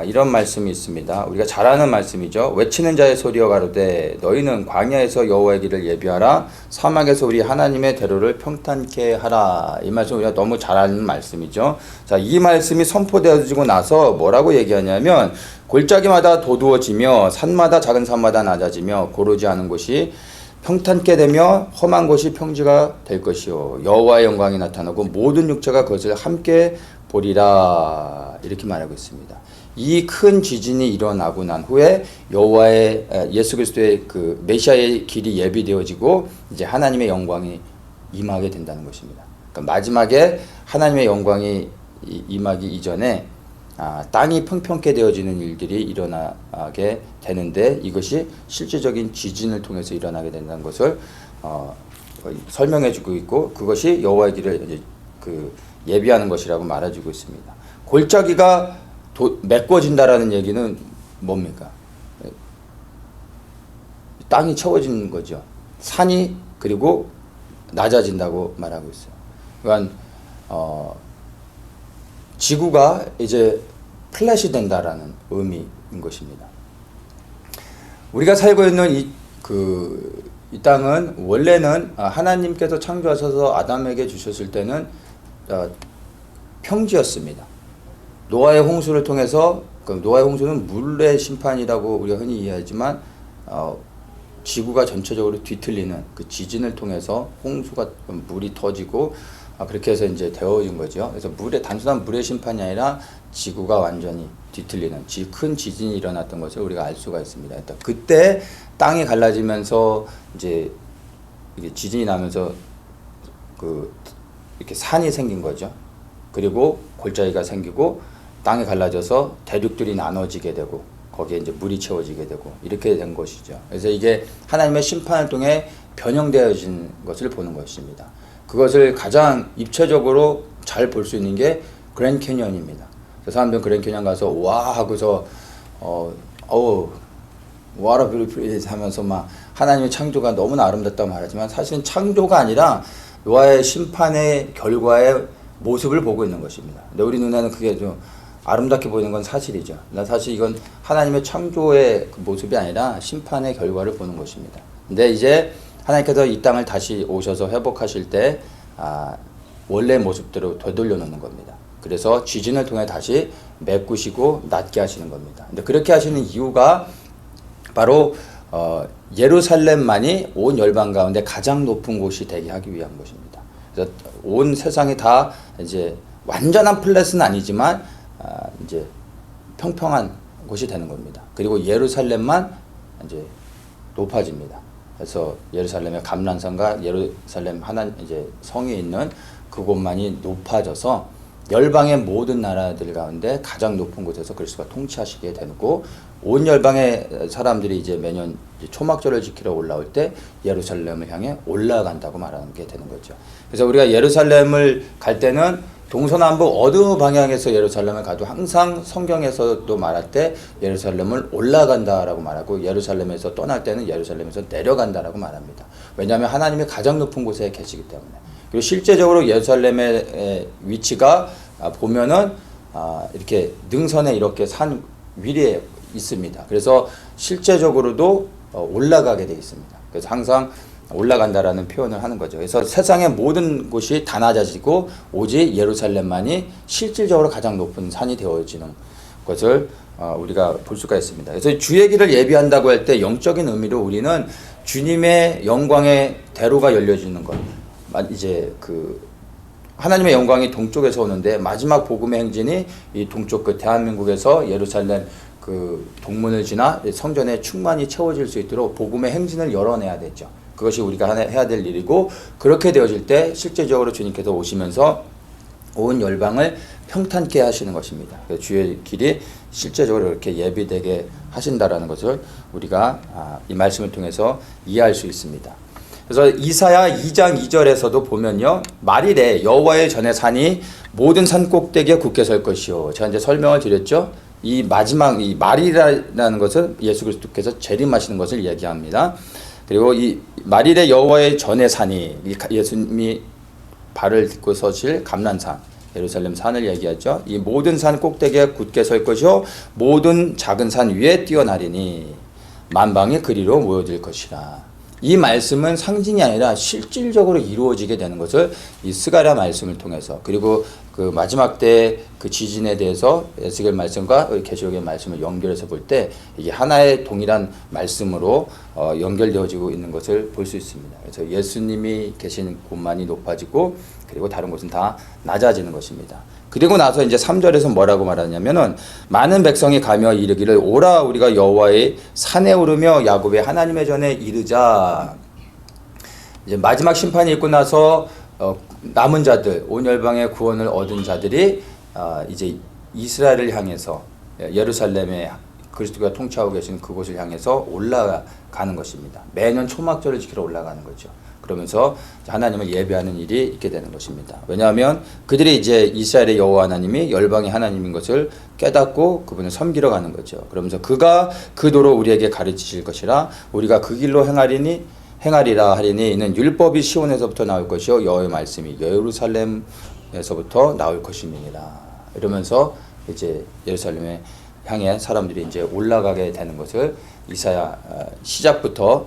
이런 말씀이 있습니다. 우리가 잘 아는 말씀이죠. 외치는 자의 소리여 가로되 너희는 광야에서 여호와의 길을 예비하라 사막에서 우리 하나님의 대로를 평탄케 하라. 이 말씀 우리가 너무 잘 아는 말씀이죠. 자, 이 말씀이 선포되어지고 나서 뭐라고 얘기하냐면 골짜기마다 도두어지며 산마다 작은 산마다 낮아지며 고르지 않은 곳이 평탄케 되며 험한 곳이 평지가 될 것이요 여호와의 영광이 나타나고 모든 육체가 그것을 함께 보리라. 이렇게 말하고 있습니다. 이 큰 지진이 일어나고 난 후에 여호와의 예수 그리스도의 그 메시아의 길이 예비되어지고 이제 하나님의 영광이 임하게 된다는 것입니다. 그러니까 마지막에 하나님의 영광이 임하기 이전에 땅이 평평케 되어지는 일들이 일어나게 되는데 이것이 실제적인 지진을 통해서 일어나게 된다는 것을 설명해주고 있고 그것이 여호와의 길을 이제 그 예비하는 것이라고 말해주고 있습니다. 골짜기가 메꿔진다라는 얘기는 뭡니까? 땅이 채워지는 거죠. 산이 그리고 낮아진다고 말하고 있어요. 그러니까 지구가 이제 플랫이 된다라는 의미인 것입니다. 우리가 살고 있는 이 땅은 원래는 하나님께서 창조하셔서 아담에게 주셨을 때는 평지였습니다. 노아의 홍수를 통해서 노아의 홍수는 물의 심판이라고 우리가 흔히 이해하지만 지구가 전체적으로 뒤틀리는 그 지진을 통해서 홍수가 물이 터지고 그렇게 해서 이제 되어진 거죠. 그래서 단순한 물의 심판이 아니라 지구가 완전히 뒤틀리는 큰 지진이 일어났던 것을 우리가 알 수가 있습니다. 그때 땅이 갈라지면서 이제 이게 지진이 나면서 이렇게 산이 생긴 거죠. 그리고 골짜기가 생기고 땅이 갈라져서 대륙들이 나눠지게 되고 거기에 이제 물이 채워지게 되고 이렇게 된 것이죠. 그래서 이게 하나님의 심판을 통해 변형되어진 것을 보는 것입니다. 그것을 가장 입체적으로 잘 볼 수 있는 게 그랜드 캐니언입니다. 사람들은 그랜드 캐니언 가서 와 하고서 what a beautiful place 하면서 막 하나님의 창조가 너무나 아름답다고 말하지만 사실은 창조가 아니라 노아의 심판의 결과의 모습을 보고 있는 것입니다. 근데 우리 눈에는 그게 좀 아름답게 보이는 건 사실이죠. 사실 이건 하나님의 창조의 모습이 아니라 심판의 결과를 보는 것입니다. 근데 이제 하나님께서 이 땅을 다시 오셔서 회복하실 때 원래 모습대로 되돌려 놓는 겁니다. 그래서 지진을 통해 다시 메꾸시고 낮게 하시는 겁니다. 근데 그렇게 하시는 이유가 바로 예루살렘만이 온 열방 가운데 가장 높은 곳이 되게 하기 위한 것입니다. 그래서 온 세상이 다 이제 완전한 플랫은 아니지만 이제 평평한 곳이 되는 겁니다. 그리고 예루살렘만 이제 높아집니다. 그래서 예루살렘의 감람산과 예루살렘 이제 성이 있는 그곳만이 높아져서 열방의 모든 나라들 가운데 가장 높은 곳에서 그리스도가 통치하시게 되고 온 열방의 사람들이 이제 매년 초막절을 지키러 올라올 때 예루살렘을 향해 올라간다고 말하는 게 되는 거죠. 그래서 우리가 예루살렘을 갈 때는 동서남북 어느 방향에서 예루살렘을 가도 항상 성경에서도 말할 때 예루살렘을 올라간다라고 말하고 예루살렘에서 떠날 때는 예루살렘에서 내려간다라고 말합니다. 왜냐하면 하나님이 가장 높은 곳에 계시기 때문에. 그리고 실제적으로 예루살렘의 위치가 보면은 이렇게 능선에 이렇게 산 위에 있습니다. 그래서 실제적으로도 올라가게 되어 있습니다. 그래서 항상 올라간다라는 표현을 하는 거죠. 그래서 세상의 모든 곳이 다 낮아지고 오직 예루살렘만이 실질적으로 가장 높은 산이 되어지는 것을 우리가 볼 수가 있습니다. 그래서 주의 길을 예비한다고 할 때 영적인 의미로 우리는 주님의 영광의 대로가 열려지는 것. 이제 하나님의 영광이 동쪽에서 오는데 마지막 복음의 행진이 이 동쪽 끝 대한민국에서 예루살렘 동문을 지나 성전에 충만히 채워질 수 있도록 복음의 행진을 열어내야 되죠. 그것이 우리가 해야 될 일이고 그렇게 되어질 때 실제적으로 주님께서 오시면서 온 열방을 평탄케 하시는 것입니다. 주의 길이 실제적으로 이렇게 예비되게 하신다라는 것을 우리가 이 말씀을 통해서 이해할 수 있습니다. 그래서 이사야 2장 2절에서도 보면요. 말이래 여호와의 전에 산이 모든 산 꼭대기에 굳게 설 것이요. 제가 이제 설명을 드렸죠. 이 마지막 이 말이라는 것은 예수 그리스도께서 재림하시는 것을 얘기합니다. 그리고 이 말일에 여호와의 전의 산이 예수님이 발을 딛고 서실 감람산 예루살렘 산을 얘기하죠. 이 모든 산 꼭대기에 굳게 설 것이요 모든 작은 산 위에 뛰어나리니 만방이 그리로 모여들 것이라. 이 말씀은 상징이 아니라 실질적으로 이루어지게 되는 것을 이 스가랴 말씀을 통해서, 그리고 그 마지막 때 그 지진에 대해서 에스겔 말씀과 계시록의 말씀을 연결해서 볼 때 이게 하나의 동일한 말씀으로 연결되어지고 있는 것을 볼 수 있습니다. 그래서 예수님이 계신 곳만이 높아지고 그리고 다른 곳은 다 낮아지는 것입니다. 그리고 나서 이제 3절에서 뭐라고 말하냐면은 많은 백성이 가며 이르기를 오라 우리가 여호와의 산에 오르며 야곱의 하나님의 전에 이르자. 이제 마지막 심판이 있고 나서 남은 자들, 온 열방의 구원을 얻은 자들이 이제 이스라엘을 향해서, 예루살렘에 그리스도가 통치하고 계신 그곳을 향해서 올라가는 것입니다. 매년 초막절을 지키러 올라가는 거죠. 그러면서 하나님을 예배하는 일이 있게 되는 것입니다. 왜냐하면 그들이 이제 이스라엘의 여호와 하나님이 열방의 하나님인 것을 깨닫고 그분을 섬기러 가는 거죠. 그러면서 그가 그 도로 우리에게 가르치실 것이라 우리가 그 길로 행하리라 하리니 이는 율법이 시온에서부터 나올 것이요 여호와의 말씀이 예루살렘에서부터 나올 것임이니라. 이러면서 이제 예루살렘에 향해 사람들이 이제 올라가게 되는 것을 이사야 시작부터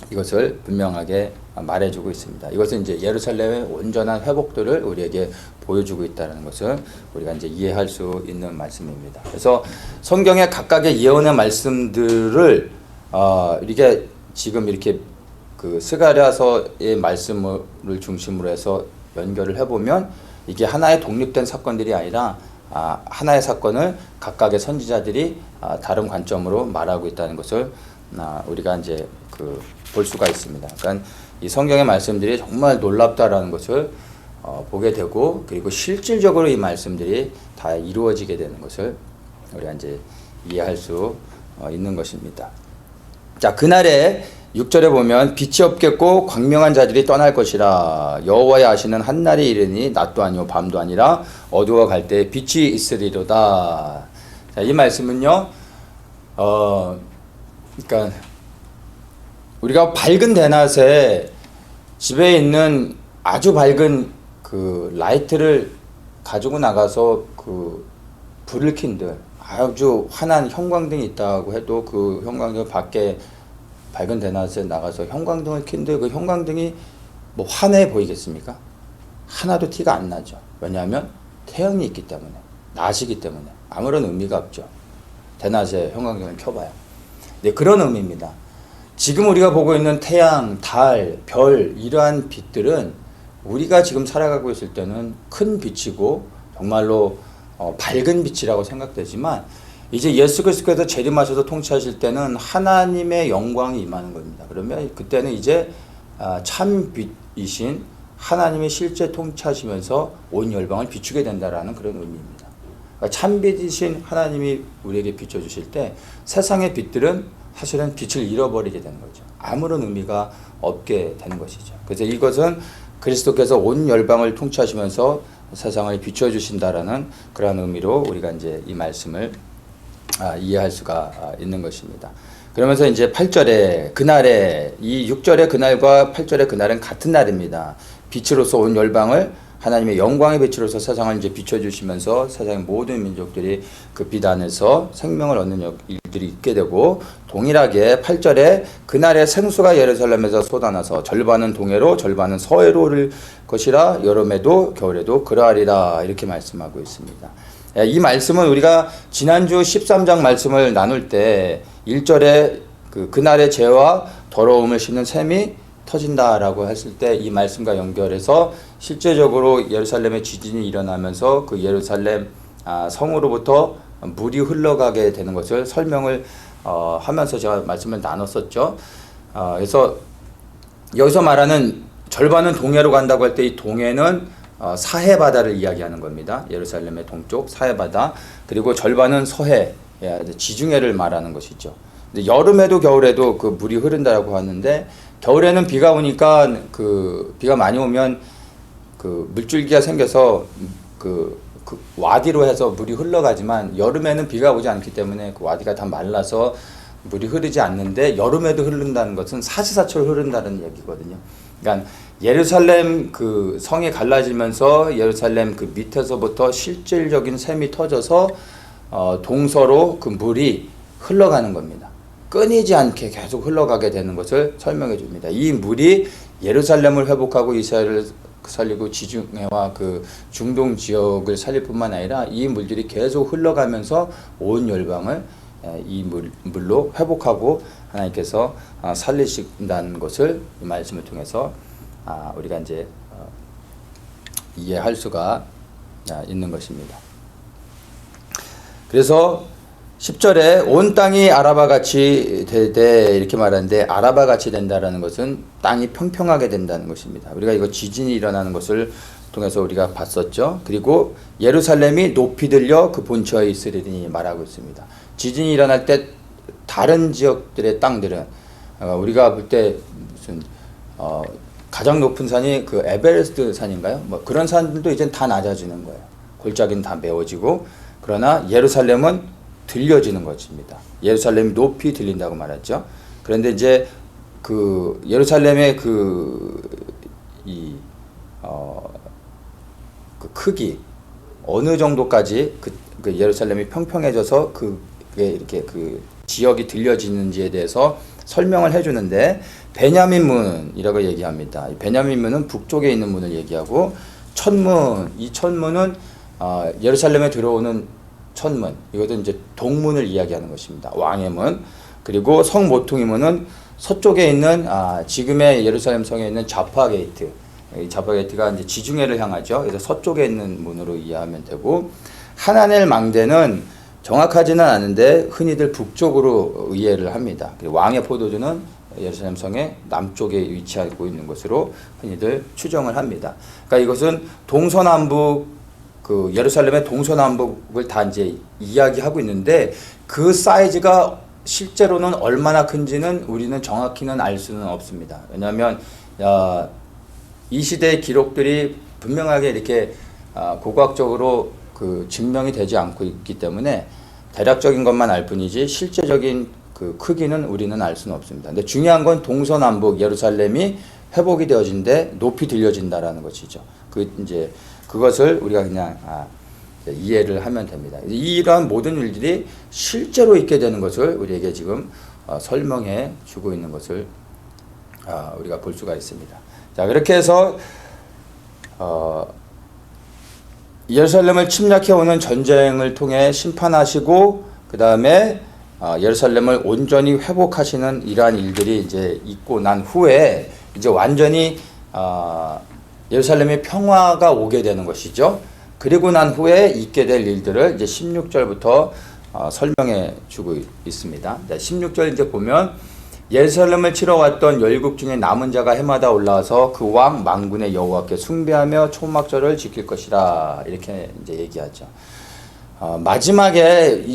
이것을 분명하게 말해주고 있습니다. 이것은 이제 예루살렘의 온전한 회복들을 우리에게 보여주고 있다는 것을 우리가 이제 이해할 수 있는 말씀입니다. 그래서 성경의 각각의 예언의 말씀들을 이렇게 지금 이렇게 그 스가랴서의 말씀을 중심으로 해서 연결을 해보면 이게 하나의 독립된 사건들이 아니라 하나의 사건을 각각의 선지자들이 다른 관점으로 말하고 있다는 것을 우리가 이제 볼 수가 있습니다. 그러니까 이 성경의 말씀들이 정말 놀랍다라는 것을 보게 되고, 그리고 실질적으로 이 말씀들이 다 이루어지게 되는 것을 우리가 이제 이해할 수 있는 것입니다. 자, 그날에 6절에 보면 빛이 없겠고 광명한 자들이 떠날 것이라 여호와의 아시는 한날이 이르니 낮도 아니요 밤도 아니라 어두워 갈 때 빛이 있으리로다. 자, 이 말씀은요, 그러니까 우리가 밝은 대낮에 집에 있는 아주 밝은 그 라이트를 가지고 나가서 그 불을 킨들, 아주 환한 형광등이 있다고 해도 그 형광등 밖에 밝은 대낮에 나가서 형광등을 킨들 그 형광등이 뭐 환해 보이겠습니까? 하나도 티가 안 나죠. 왜냐하면 태양이 있기 때문에, 낮이기 때문에 아무런 의미가 없죠. 대낮에 형광등을 켜봐요. 네, 그런 의미입니다. 지금 우리가 보고 있는 태양, 달, 별 이러한 빛들은 우리가 지금 살아가고 있을 때는 큰 빛이고 정말로 밝은 빛이라고 생각되지만, 이제 예수 그리스도께서 재림하셔서 통치하실 때는 하나님의 영광이 임하는 겁니다. 그러면 그때는 이제 참 빛이신 하나님의 실제 통치하시면서 온 열방을 비추게 된다라는 그런 의미입니다. 그러니까 참 빛이신 하나님이 우리에게 비춰주실 때 세상의 빛들은 사실은 빛을 잃어버리게 되는 거죠. 아무런 의미가 없게 되는 것이죠. 그래서 이것은 그리스도께서 온 열방을 통치하시면서 세상을 비춰주신다라는 그러한 의미로 우리가 이제 이 말씀을 이해할 수가 있는 것입니다. 그러면서 이제 8절에 그날에, 이 6절의 그날과 8절의 그날은 같은 날입니다. 빛으로서 온 열방을 하나님의 영광의 빛으로서 세상을 이제 비춰주시면서 세상의 모든 민족들이 그 빛 안에서 생명을 얻는 일들이 있게 되고, 동일하게 8절에 그날에 생수가 예루살렘에서 쏟아나서 절반은 동해로 절반은 서해로 흐를 것이라 여름에도 겨울에도 그러하리라 이렇게 말씀하고 있습니다. 이 말씀은 우리가 지난주 13장 말씀을 나눌 때 1절에 그날의 죄와 더러움을 씻는 셈이 터진다라고 했을 때 이 말씀과 연결해서 실제적으로 예루살렘에 지진이 일어나면서 그 예루살렘 성으로부터 물이 흘러가게 되는 것을 설명을 하면서 제가 말씀을 나눴었죠. 그래서 여기서 말하는 절반은 동해로 간다고 할 때 이 동해는 사해 바다를 이야기하는 겁니다. 예루살렘의 동쪽 사해 바다, 그리고 절반은 서해, 지중해를 말하는 것이죠. 근데 여름에도 겨울에도 그 물이 흐른다라고 하는데, 겨울에는 비가 오니까 비가 많이 오면 그 물줄기가 생겨서 그 와디로 해서 물이 흘러가지만, 여름에는 비가 오지 않기 때문에 그 와디가 다 말라서 물이 흐르지 않는데, 여름에도 흐른다는 것은 사시사철 흐른다는 얘기거든요. 그러니까 예루살렘 그 성이 갈라지면서 예루살렘 그 밑에서부터 실질적인 샘이 터져서 동서로 그 물이 흘러가는 겁니다. 끊이지 않게 계속 흘러가게 되는 것을 설명해 줍니다. 이 물이 예루살렘을 회복하고 이스라엘을 살리고 지중해와 그 중동 지역을 살릴 뿐만 아니라 이 물들이 계속 흘러가면서 온 열방을 이 물로 회복하고 하나님께서 살리신다는 것을 이 말씀을 통해서 우리가 이제 이해할 수가 있는 것입니다. 그래서 10절에 온 땅이 아라바 같이 되되 이렇게 말하는데, 아라바 같이 된다라는 것은 땅이 평평하게 된다는 것입니다. 우리가 이거 지진이 일어나는 것을 통해서 우리가 봤었죠. 그리고 예루살렘이 높이 들려 그 본처에 있으리니 말하고 있습니다. 지진이 일어날 때 다른 지역들의 땅들은 우리가 볼 때 무슨 가장 높은 산이 그 에베레스트 산인가요? 뭐 그런 산들도 이제 다 낮아지는 거예요. 골짜기는 다 메워지고, 그러나 예루살렘은 들려지는 것입니다. 예루살렘이 높이 들린다고 말했죠. 그런데 이제 그 예루살렘의 그 크기 어느 정도까지 그 예루살렘이 평평해져서 그게 이렇게 그 지역이 들려지는지에 대해서 설명을 해주는데, 베냐민 문이라고 얘기합니다. 베냐민 문은 북쪽에 있는 문을 얘기하고, 천문, 이 천문은 예루살렘에 들어오는 천문, 이것은 이제 동문을 이야기하는 것입니다. 왕의 문. 그리고 성모퉁이 문은 서쪽에 있는 지금의 예루살렘 성에 있는 자파 게이트. 이 자파 게이트가 이제 지중해를 향하죠. 그래서 서쪽에 있는 문으로 이해하면 되고, 하나넬 망대는 정확하지는 않은데 흔히들 북쪽으로 이해를 합니다. 그리고 왕의 포도주는 예루살렘 성의 남쪽에 위치하고 있는 것으로 흔히들 추정을 합니다. 그러니까 이것은 동서남북, 그 예루살렘의 동서남북을 다 이제 이야기하고 있는데, 그 사이즈가 실제로는 얼마나 큰지는 우리는 정확히는 알 수는 없습니다. 왜냐하면 이 시대의 기록들이 분명하게 이렇게 고고학적으로 그 증명이 되지 않고 있기 때문에 대략적인 것만 알 뿐이지 실제적인 그 크기는 우리는 알 수는 없습니다. 근데 중요한 건 동서남북 예루살렘이 회복이 되어진데 높이 들려진다라는 것이죠. 이제 그것을 우리가 그냥 이해를 하면 됩니다. 이러한 모든 일들이 실제로 있게 되는 것을 우리에게 지금 설명해 주고 있는 것을 우리가 볼 수가 있습니다. 자, 그렇게 해서 예루살렘을 침략해 오는 전쟁을 통해 심판하시고, 그 다음에 예루살렘을 온전히 회복하시는 이러한 일들이 이제 있고 난 후에 이제 완전히 예루살렘의 평화가 오게 되는 것이죠. 그리고 난 후에 있게 될 일들을 이제 16절부터 설명해 주고 있습니다. 16절 이제 보면, 예루살렘을 치러 왔던 열국 중에 남은 자가 해마다 올라와서 그 왕 만군의 여호와께 숭배하며 초막절을 지킬 것이라, 이렇게 이제 얘기하죠. 마지막에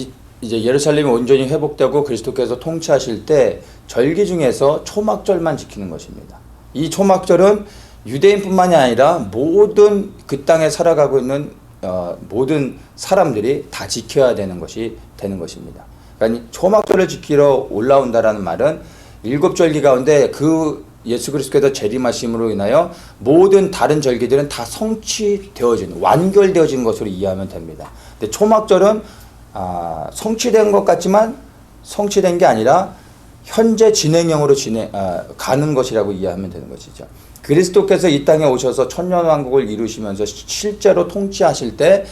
이제 예루살렘이 온전히 회복되고 그리스도께서 통치하실 때 절기 중에서 초막절만 지키는 것입니다. 이 초막절은 유대인뿐만이 아니라 모든 그 땅에 살아가고 있는 모든 사람들이 다 지켜야 되는 것이 되는 것입니다. 그러니까 초막절을 지키러 올라온다라는 말은 7절기 가운데 그 예수 그리스도께서 재림하심으로 인하여 모든 다른 절기들은 다 성취되어진, 완결되어진 것으로 이해하면 됩니다. 근데 초막절은 성취된 것 같지만 성취된 게 아니라 현재 진행형으로 가는 것이라고 이해하면 되는 것이죠. 그리스도께서 이 땅에 오셔서 천년왕국을 이루시면서 실제로 통치하실 때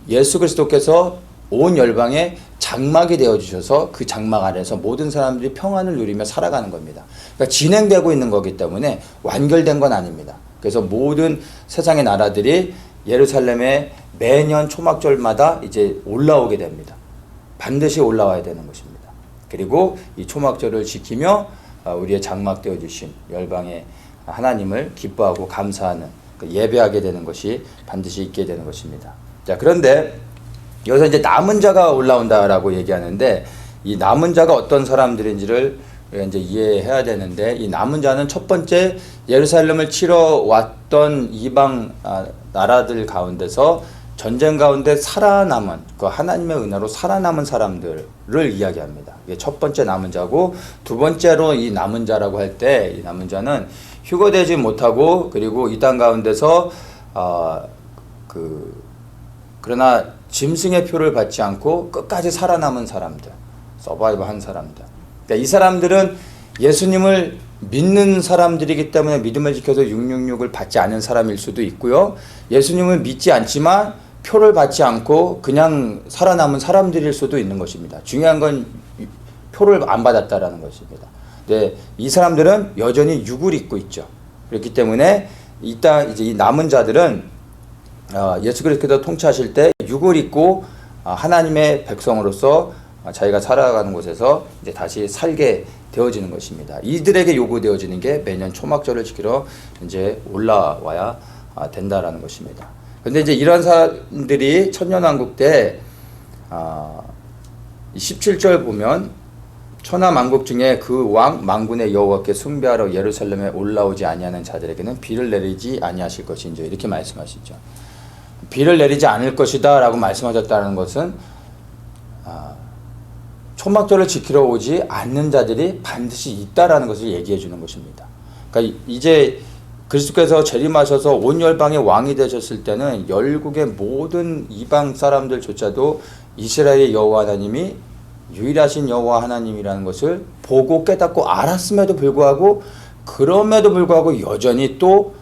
예수 그리스도께서 온 열방에 장막이 되어주셔서 그 장막 안에서 모든 사람들이 평안을 누리며 살아가는 겁니다. 그러니까 진행되고 있는 거기 때문에 완결된 건 아닙니다. 그래서 모든 세상의 나라들이 예루살렘에 매년 초막절마다 이제 올라오게 됩니다. 반드시 올라와야 되는 것입니다. 그리고 이 초막절을 지키며 우리의 장막 되어주신 열방의 하나님을 기뻐하고 감사하는, 예배하게 되는 것이 반드시 있게 되는 것입니다. 자, 그런데 여기서 이제 남은 자가 올라온다라고 얘기하는데, 이 남은 자가 어떤 사람들인지를 이제 이해해야 되는데, 이 남은 자는 첫 번째 예루살렘을 치러 왔던 이방 나라들 가운데서 전쟁 가운데 살아남은 그 하나님의 은혜로 살아남은 사람들을 이야기합니다. 이게 첫 번째 남은 자고, 두 번째로 이 남은 자라고 할 때 이 남은 자는 휴거되지 못하고, 그리고 이 땅 가운데서 그러나 짐승의 표를 받지 않고 끝까지 살아남은 사람들, 서바이브한 사람들. 그러니까 이 사람들은 예수님을 믿는 사람들이기 때문에 믿음을 지켜서 666을 받지 않은 사람일 수도 있고요. 예수님을 믿지 않지만 표를 받지 않고 그냥 살아남은 사람들일 수도 있는 것입니다. 중요한 건 표를 안 받았다라는 것입니다. 네, 이 사람들은 여전히 육을 입고 있죠. 그렇기 때문에 이제 이 남은 자들은 예수 그리스도께서 통치하실 때 육을 입고 하나님의 백성으로서 자기가 살아가는 곳에서 이제 다시 살게 되어지는 것입니다. 이들에게 요구되어지는 게 매년 초막절을 지키러 이제 올라와야 된다라는 것입니다. 그런데 이제 이런 사람들이 천년왕국 때 17절 보면 천하만국 중에 그 왕 만군의 여호와께 숭배하러 예루살렘에 올라오지 아니하는 자들에게는 비를 내리지 아니하실 것인지 이렇게 말씀하시죠. 비를 내리지 않을 것이다 라고 말씀하셨다는 것은 초막절을 지키러 오지 않는 자들이 반드시 있다라는 것을 얘기해 주는 것입니다. 그러니까 이제 그리스도께서 재림하셔서 온 열방의 왕이 되셨을 때는 열국의 모든 이방 사람들조차도 이스라엘의 여호와 하나님이 유일하신 여호와 하나님이라는 것을 보고 깨닫고 알았음에도 불구하고, 그럼에도 불구하고 여전히 또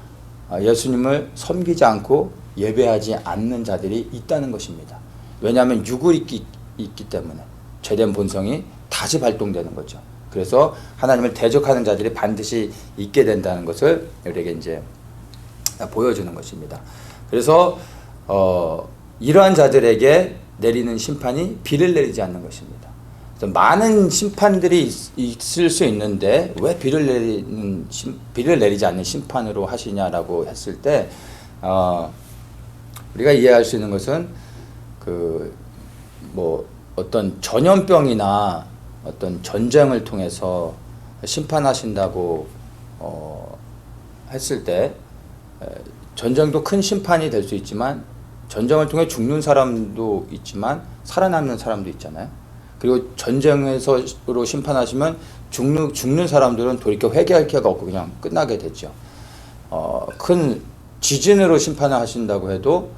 예수님을 섬기지 않고 예배하지 않는 자들이 있다는 것입니다. 왜냐하면 육을 있기 때문에 죄된 본성이 다시 발동되는 거죠. 그래서 하나님을 대적하는 자들이 반드시 있게 된다는 것을 우리에게 이제 보여주는 것입니다. 그래서 이러한 자들에게 내리는 심판이 비를 내리지 않는 것입니다. 많은 심판들이 있을 수 있는데 왜 비를 내리지 않는 심판으로 하시냐라고 했을 때 우리가 이해할 수 있는 것은 어떤 전염병이나 어떤 전쟁을 통해서 심판하신다고 했을 때, 전쟁도 큰 심판이 될 수 있지만 전쟁을 통해 죽는 사람도 있지만 살아남는 사람도 있잖아요. 그리고 전쟁에서로 심판하시면 죽는 사람들은 돌이켜 회개할 기회가 없고 그냥 끝나게 되죠. 큰 지진으로 심판을 하신다고 해도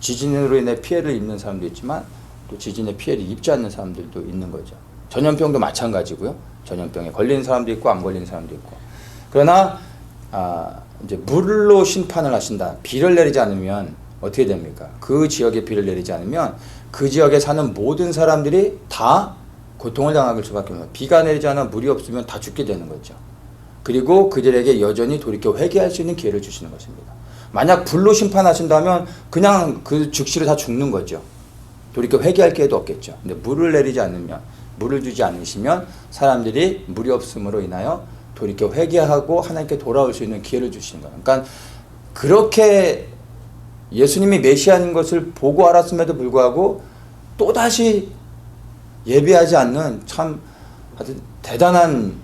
지진으로 인해 피해를 입는 사람도 있지만 또 지진에 피해를 입지 않는 사람들도 있는 거죠. 전염병도 마찬가지고요. 전염병에 걸리는 사람도 있고 안 걸리는 사람도 있고. 그러나 이제 물로 심판을 하신다. 비를 내리지 않으면 어떻게 됩니까? 그 지역에 비를 내리지 않으면 그 지역에 사는 모든 사람들이 다 고통을 당할 수밖에 없습니다. 비가 내리지 않아 물이 없으면 다 죽게 되는 거죠. 그리고 그들에게 여전히 돌이켜 회개할 수 있는 기회를 주시는 것입니다. 만약 불로 심판하신다면 그냥 그 즉시로 다 죽는 거죠. 돌이켜 회개할 기회도 없겠죠. 근데 물을 내리지 않으면, 물을 주지 않으시면 사람들이 물이 없음으로 인하여 돌이켜 회개하고 하나님께 돌아올 수 있는 기회를 주시는 거예요. 그러니까 그렇게 예수님이 메시아인 것을 보고 알았음에도 불구하고 또다시 예배하지 않는 참 대단한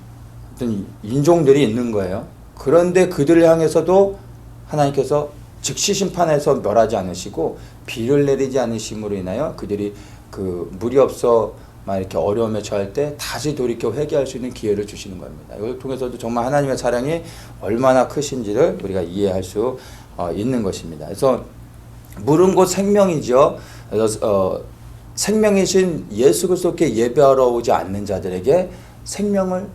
어떤 인종들이 있는 거예요. 그런데 그들을 향해서도 하나님께서 즉시 심판해서 멸하지 않으시고 비를 내리지 않으심으로 인하여 그들이 물이 없어 막 이렇게 어려움에 처할 때 다시 돌이켜 회개할 수 있는 기회를 주시는 겁니다. 이걸 통해서도 정말 하나님의 사랑이 얼마나 크신지를 우리가 이해할 수 있는 것입니다. 그래서 물은 곧 생명이죠. 그래서 생명이신 예수 그리스도께 예배하러 오지 않는 자들에게 생명을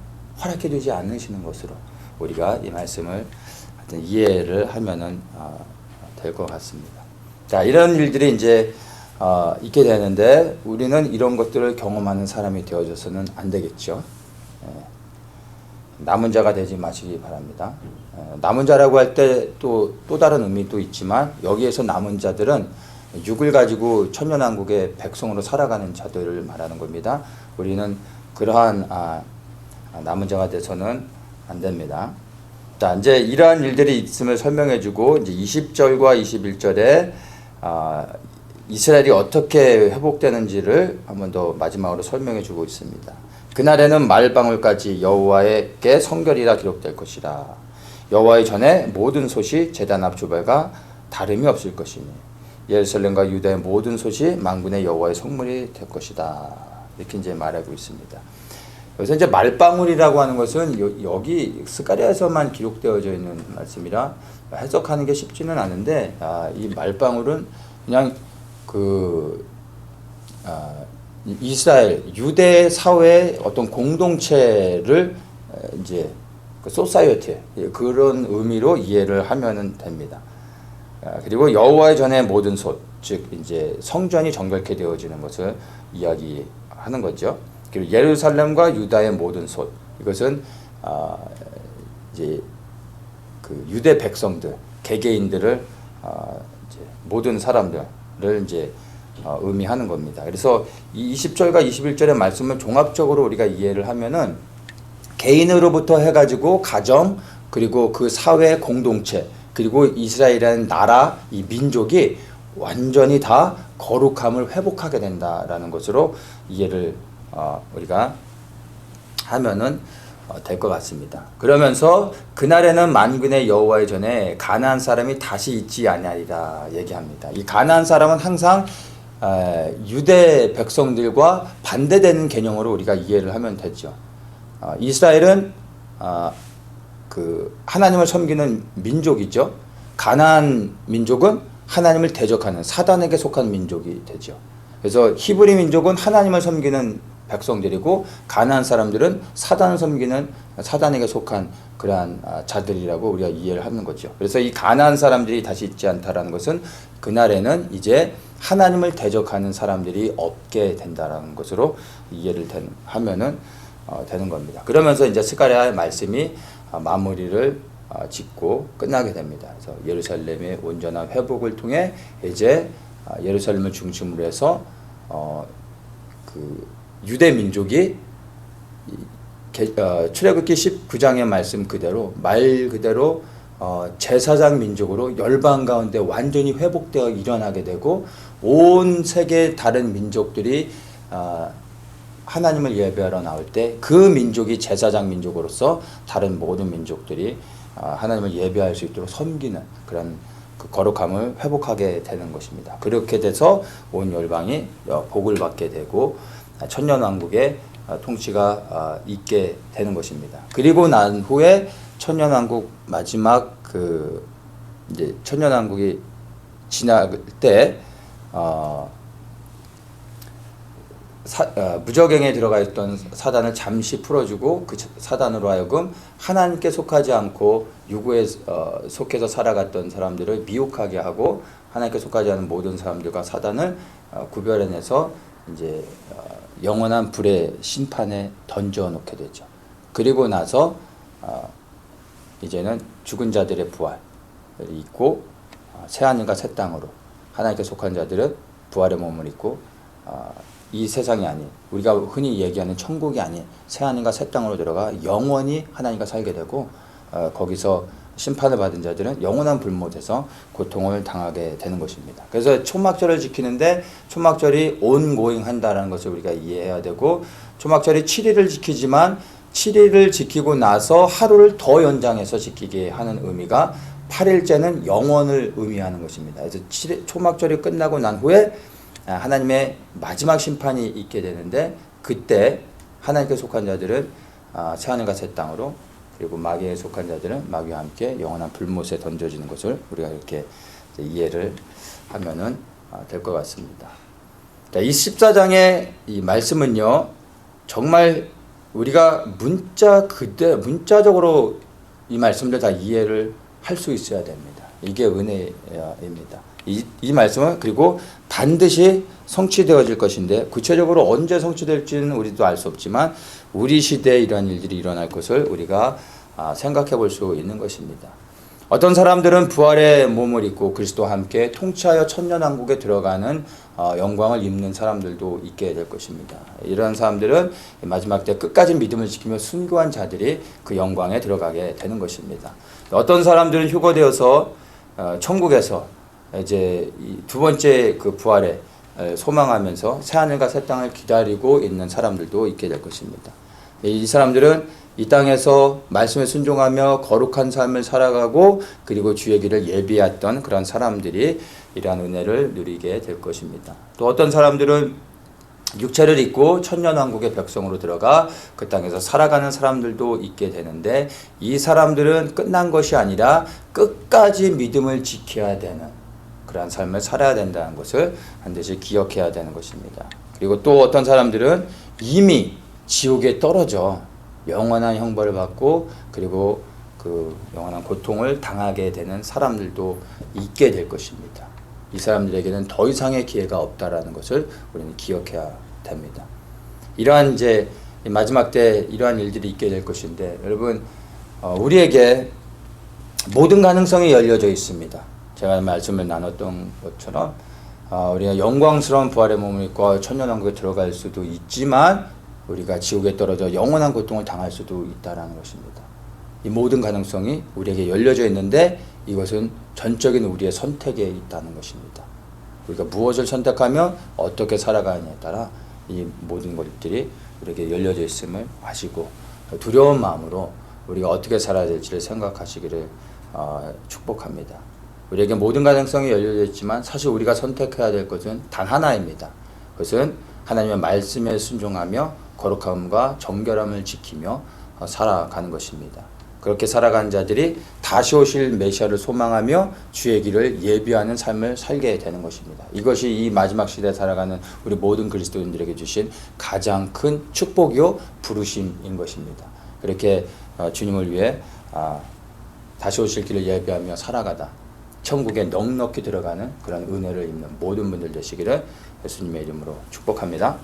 허락해 주지 않으시는 것으로 우리가 이 말씀을 이해를 하면은 될 것 같습니다. 자, 이런 일들이 이제 있게 되는데 우리는 이런 것들을 경험하는 사람이 되어져서는 안 되겠죠. 남은 자가 되지 마시기 바랍니다. 남은 자라고 할 때 또 다른 의미도 있지만 여기에서 남은 자들은 육을 가지고 천년왕국의 백성으로 살아가는 자들을 말하는 겁니다. 우리는 그러한 남은 자가 돼서는 안 됩니다. 자, 이제 이러한 일들이 있음을 설명해주고 이제 20절과 21절에 이스라엘이 어떻게 회복되는지를 한 번 더 마지막으로 설명해주고 있습니다. 그날에는 말방울까지 여호와에게 성결이라 기록될 것이라. 여호와의 전에 모든 솥이 제단 앞 주발과 다름이 없을 것이니 예루살렘과 유다의 모든 솥이 만군의 여호와의 성물이 될 것이다. 이렇게 이제 말하고 있습니다. 여기서 이제 말방울이라고 하는 것은 여기 스가랴에서만 기록되어져 있는 말씀이라 해석하는 게 쉽지는 않은데, 이 말방울은 그냥 이스라엘 유대 사회의 어떤 공동체를 이제 소사이어티 그런 의미로 이해를 하면 됩니다. 그리고 여호와의 전의 모든 솥, 즉 이제 성전이 정결케 되어지는 것을 이야기하는 거죠. 그리고 예루살렘과 유다의 모든 솥, 이것은 이제 그 유대 백성들, 개개인들을 이제 모든 사람들을 이제 의미하는 겁니다. 그래서 이 20절과 21절의 말씀을 종합적으로 우리가 이해를 하면은 개인으로부터 해가지고 가정, 그리고 그 사회 공동체, 그리고 이스라엘이라는 나라, 이 민족이 완전히 다 거룩함을 회복하게 된다라는 것으로 이해를 우리가 하면은 될 것 같습니다. 그러면서 그날에는 만군의 여호와의 전에 가나안 사람이 다시 있지 아니하리라 얘기합니다. 이 가나안 사람은 항상 유대 백성들과 반대되는 개념으로 우리가 이해를 하면 되죠. 이스라엘은 그 하나님을 섬기는 민족이죠. 가나안 민족은 하나님을 대적하는 사단에게 속한 민족이 되죠. 그래서 히브리 민족은 하나님을 섬기는 백성들이고 가나안 사람들은 사단을 섬기는 사단에게 속한 그러한 자들이라고 우리가 이해를 하는 거죠. 그래서 이 가나안 사람들이 다시 있지 않다라는 것은 그날에는 이제 하나님을 대적하는 사람들이 없게 된다라는 것으로 이해를 하면은 되는 겁니다. 그러면서 이제 스가랴의 말씀이 마무리를 짓고 끝나게 됩니다. 그래서 예루살렘의 온전한 회복을 통해 이제 예루살렘을 중심으로 해서 그 유대 민족이 출애굽기 19장의 말씀 그대로 말 그대로 제사장 민족으로 열방 가운데 완전히 회복되어 일어나게 되고 온 세계 다른 민족들이 하나님을 예배하러 나올 때 그 민족이 제사장 민족으로서 다른 모든 민족들이 하나님을 예배할 수 있도록 섬기는 그런 그 거룩함을 회복하게 되는 것입니다. 그렇게 돼서 온 열방이 복을 받게 되고 천년왕국의 통치가 있게 되는 것입니다. 그리고 난 후에 천년왕국 마지막 이제 천년왕국이 지날 때 무저갱에 들어가 있던 사단을 잠시 풀어주고 그 사단으로 하여금 하나님께 속하지 않고 유구에 속해서 살아갔던 사람들을 미혹하게 하고 하나님께 속하지 않은 모든 사람들과 사단을 구별해내서 이제 영원한 불의 심판에 던져 놓게 되죠. 그리고 나서 이제는 죽은 자들의 부활이 있고 새하늘과 새 땅으로 하나님께 속한 자들은 부활의 몸을 입고 이 세상이 아닌 우리가 흔히 얘기하는 천국이 아닌 새하늘과 새 땅으로 들어가 영원히 하나님과 살게 되고 거기서 심판을 받은 자들은 영원한 불못에서 고통을 당하게 되는 것입니다. 그래서 초막절을 지키는데 초막절이 온고잉 한다는 것을 우리가 이해해야 되고 초막절이 7일을 지키지만 7일을 지키고 나서 하루를 더 연장해서 지키게 하는 의미가 8일째는 영원을 의미하는 것입니다. 그래서 초막절이 끝나고 난 후에 하나님의 마지막 심판이 있게 되는데 그때 하나님께 속한 자들은 새하늘과 새 땅으로 그리고 마귀에 속한 자들은 마귀와 함께 영원한 불못에 던져지는 것을 우리가 이렇게 이해를 하면은 될 것 같습니다. 자, 이 14장의 이 말씀은요, 정말 우리가 문자적으로 이 말씀들 다 이해를 할 수 있어야 됩니다. 이게 은혜입니다. 이 말씀은 그리고 반드시 성취되어질 것인데 구체적으로 언제 성취될지는 우리도 알 수 없지만 우리 시대에 이러한 일들이 일어날 것을 우리가 생각해 볼 수 있는 것입니다. 어떤 사람들은 부활의 몸을 입고 그리스도와 함께 통치하여 천년왕국에 들어가는 영광을 입는 사람들도 있게 될 것입니다. 이런 사람들은 마지막 때 끝까지 믿음을 지키며 순교한 자들이 그 영광에 들어가게 되는 것입니다. 어떤 사람들은 휴거되어서 천국에서 이제 두 번째 그 부활에 소망하면서 새하늘과 새 땅을 기다리고 있는 사람들도 있게 될 것입니다. 이 사람들은 이 땅에서 말씀에 순종하며 거룩한 삶을 살아가고 그리고 주의 길을 예비했던 그런 사람들이 이러한 은혜를 누리게 될 것입니다. 또 어떤 사람들은 육체를 입고 천년왕국의 백성으로 들어가 그 땅에서 살아가는 사람들도 있게 되는데 이 사람들은 끝난 것이 아니라 끝까지 믿음을 지켜야 되는 그러한 삶을 살아야 된다는 것을 반드시 기억해야 되는 것입니다. 그리고 또 어떤 사람들은 이미 지옥에 떨어져 영원한 형벌을 받고 그리고 그 영원한 고통을 당하게 되는 사람들도 있게 될 것입니다. 이 사람들에게는 더 이상의 기회가 없다라는 것을 우리는 기억해야 됩니다. 이러한 이제 마지막 때 이러한 일들이 있게 될 것인데 여러분 우리에게 모든 가능성이 열려져 있습니다. 제가 말씀을 나눴던 것처럼 우리가 영광스러운 부활의 몸을 입고 천년왕국에 들어갈 수도 있지만 우리가 지옥에 떨어져 영원한 고통을 당할 수도 있다는 것입니다. 이 모든 가능성이 우리에게 열려져 있는데 이것은 전적인 우리의 선택에 있다는 것입니다. 우리가 무엇을 선택하며 어떻게 살아가느냐에 따라 이 모든 것들이 우리에게 열려져 있음을 아시고 두려운 마음으로 우리가 어떻게 살아야 될지를 생각하시기를 축복합니다. 우리에게 모든 가능성이 열려져 있지만 사실 우리가 선택해야 될 것은 단 하나입니다. 그것은 하나님의 말씀에 순종하며 거룩함과 정결함을 지키며 살아가는 것입니다. 그렇게 살아가는 자들이 다시 오실 메시아를 소망하며 주의 길을 예비하는 삶을 살게 되는 것입니다. 이것이 이 마지막 시대에 살아가는 우리 모든 그리스도인들에게 주신 가장 큰 축복이요 부르심인 것입니다. 그렇게 주님을 위해 다시 오실 길을 예비하며 살아가다 천국에 넉넉히 들어가는 그런 은혜를 입는 모든 분들 되시기를 예수님의 이름으로 축복합니다.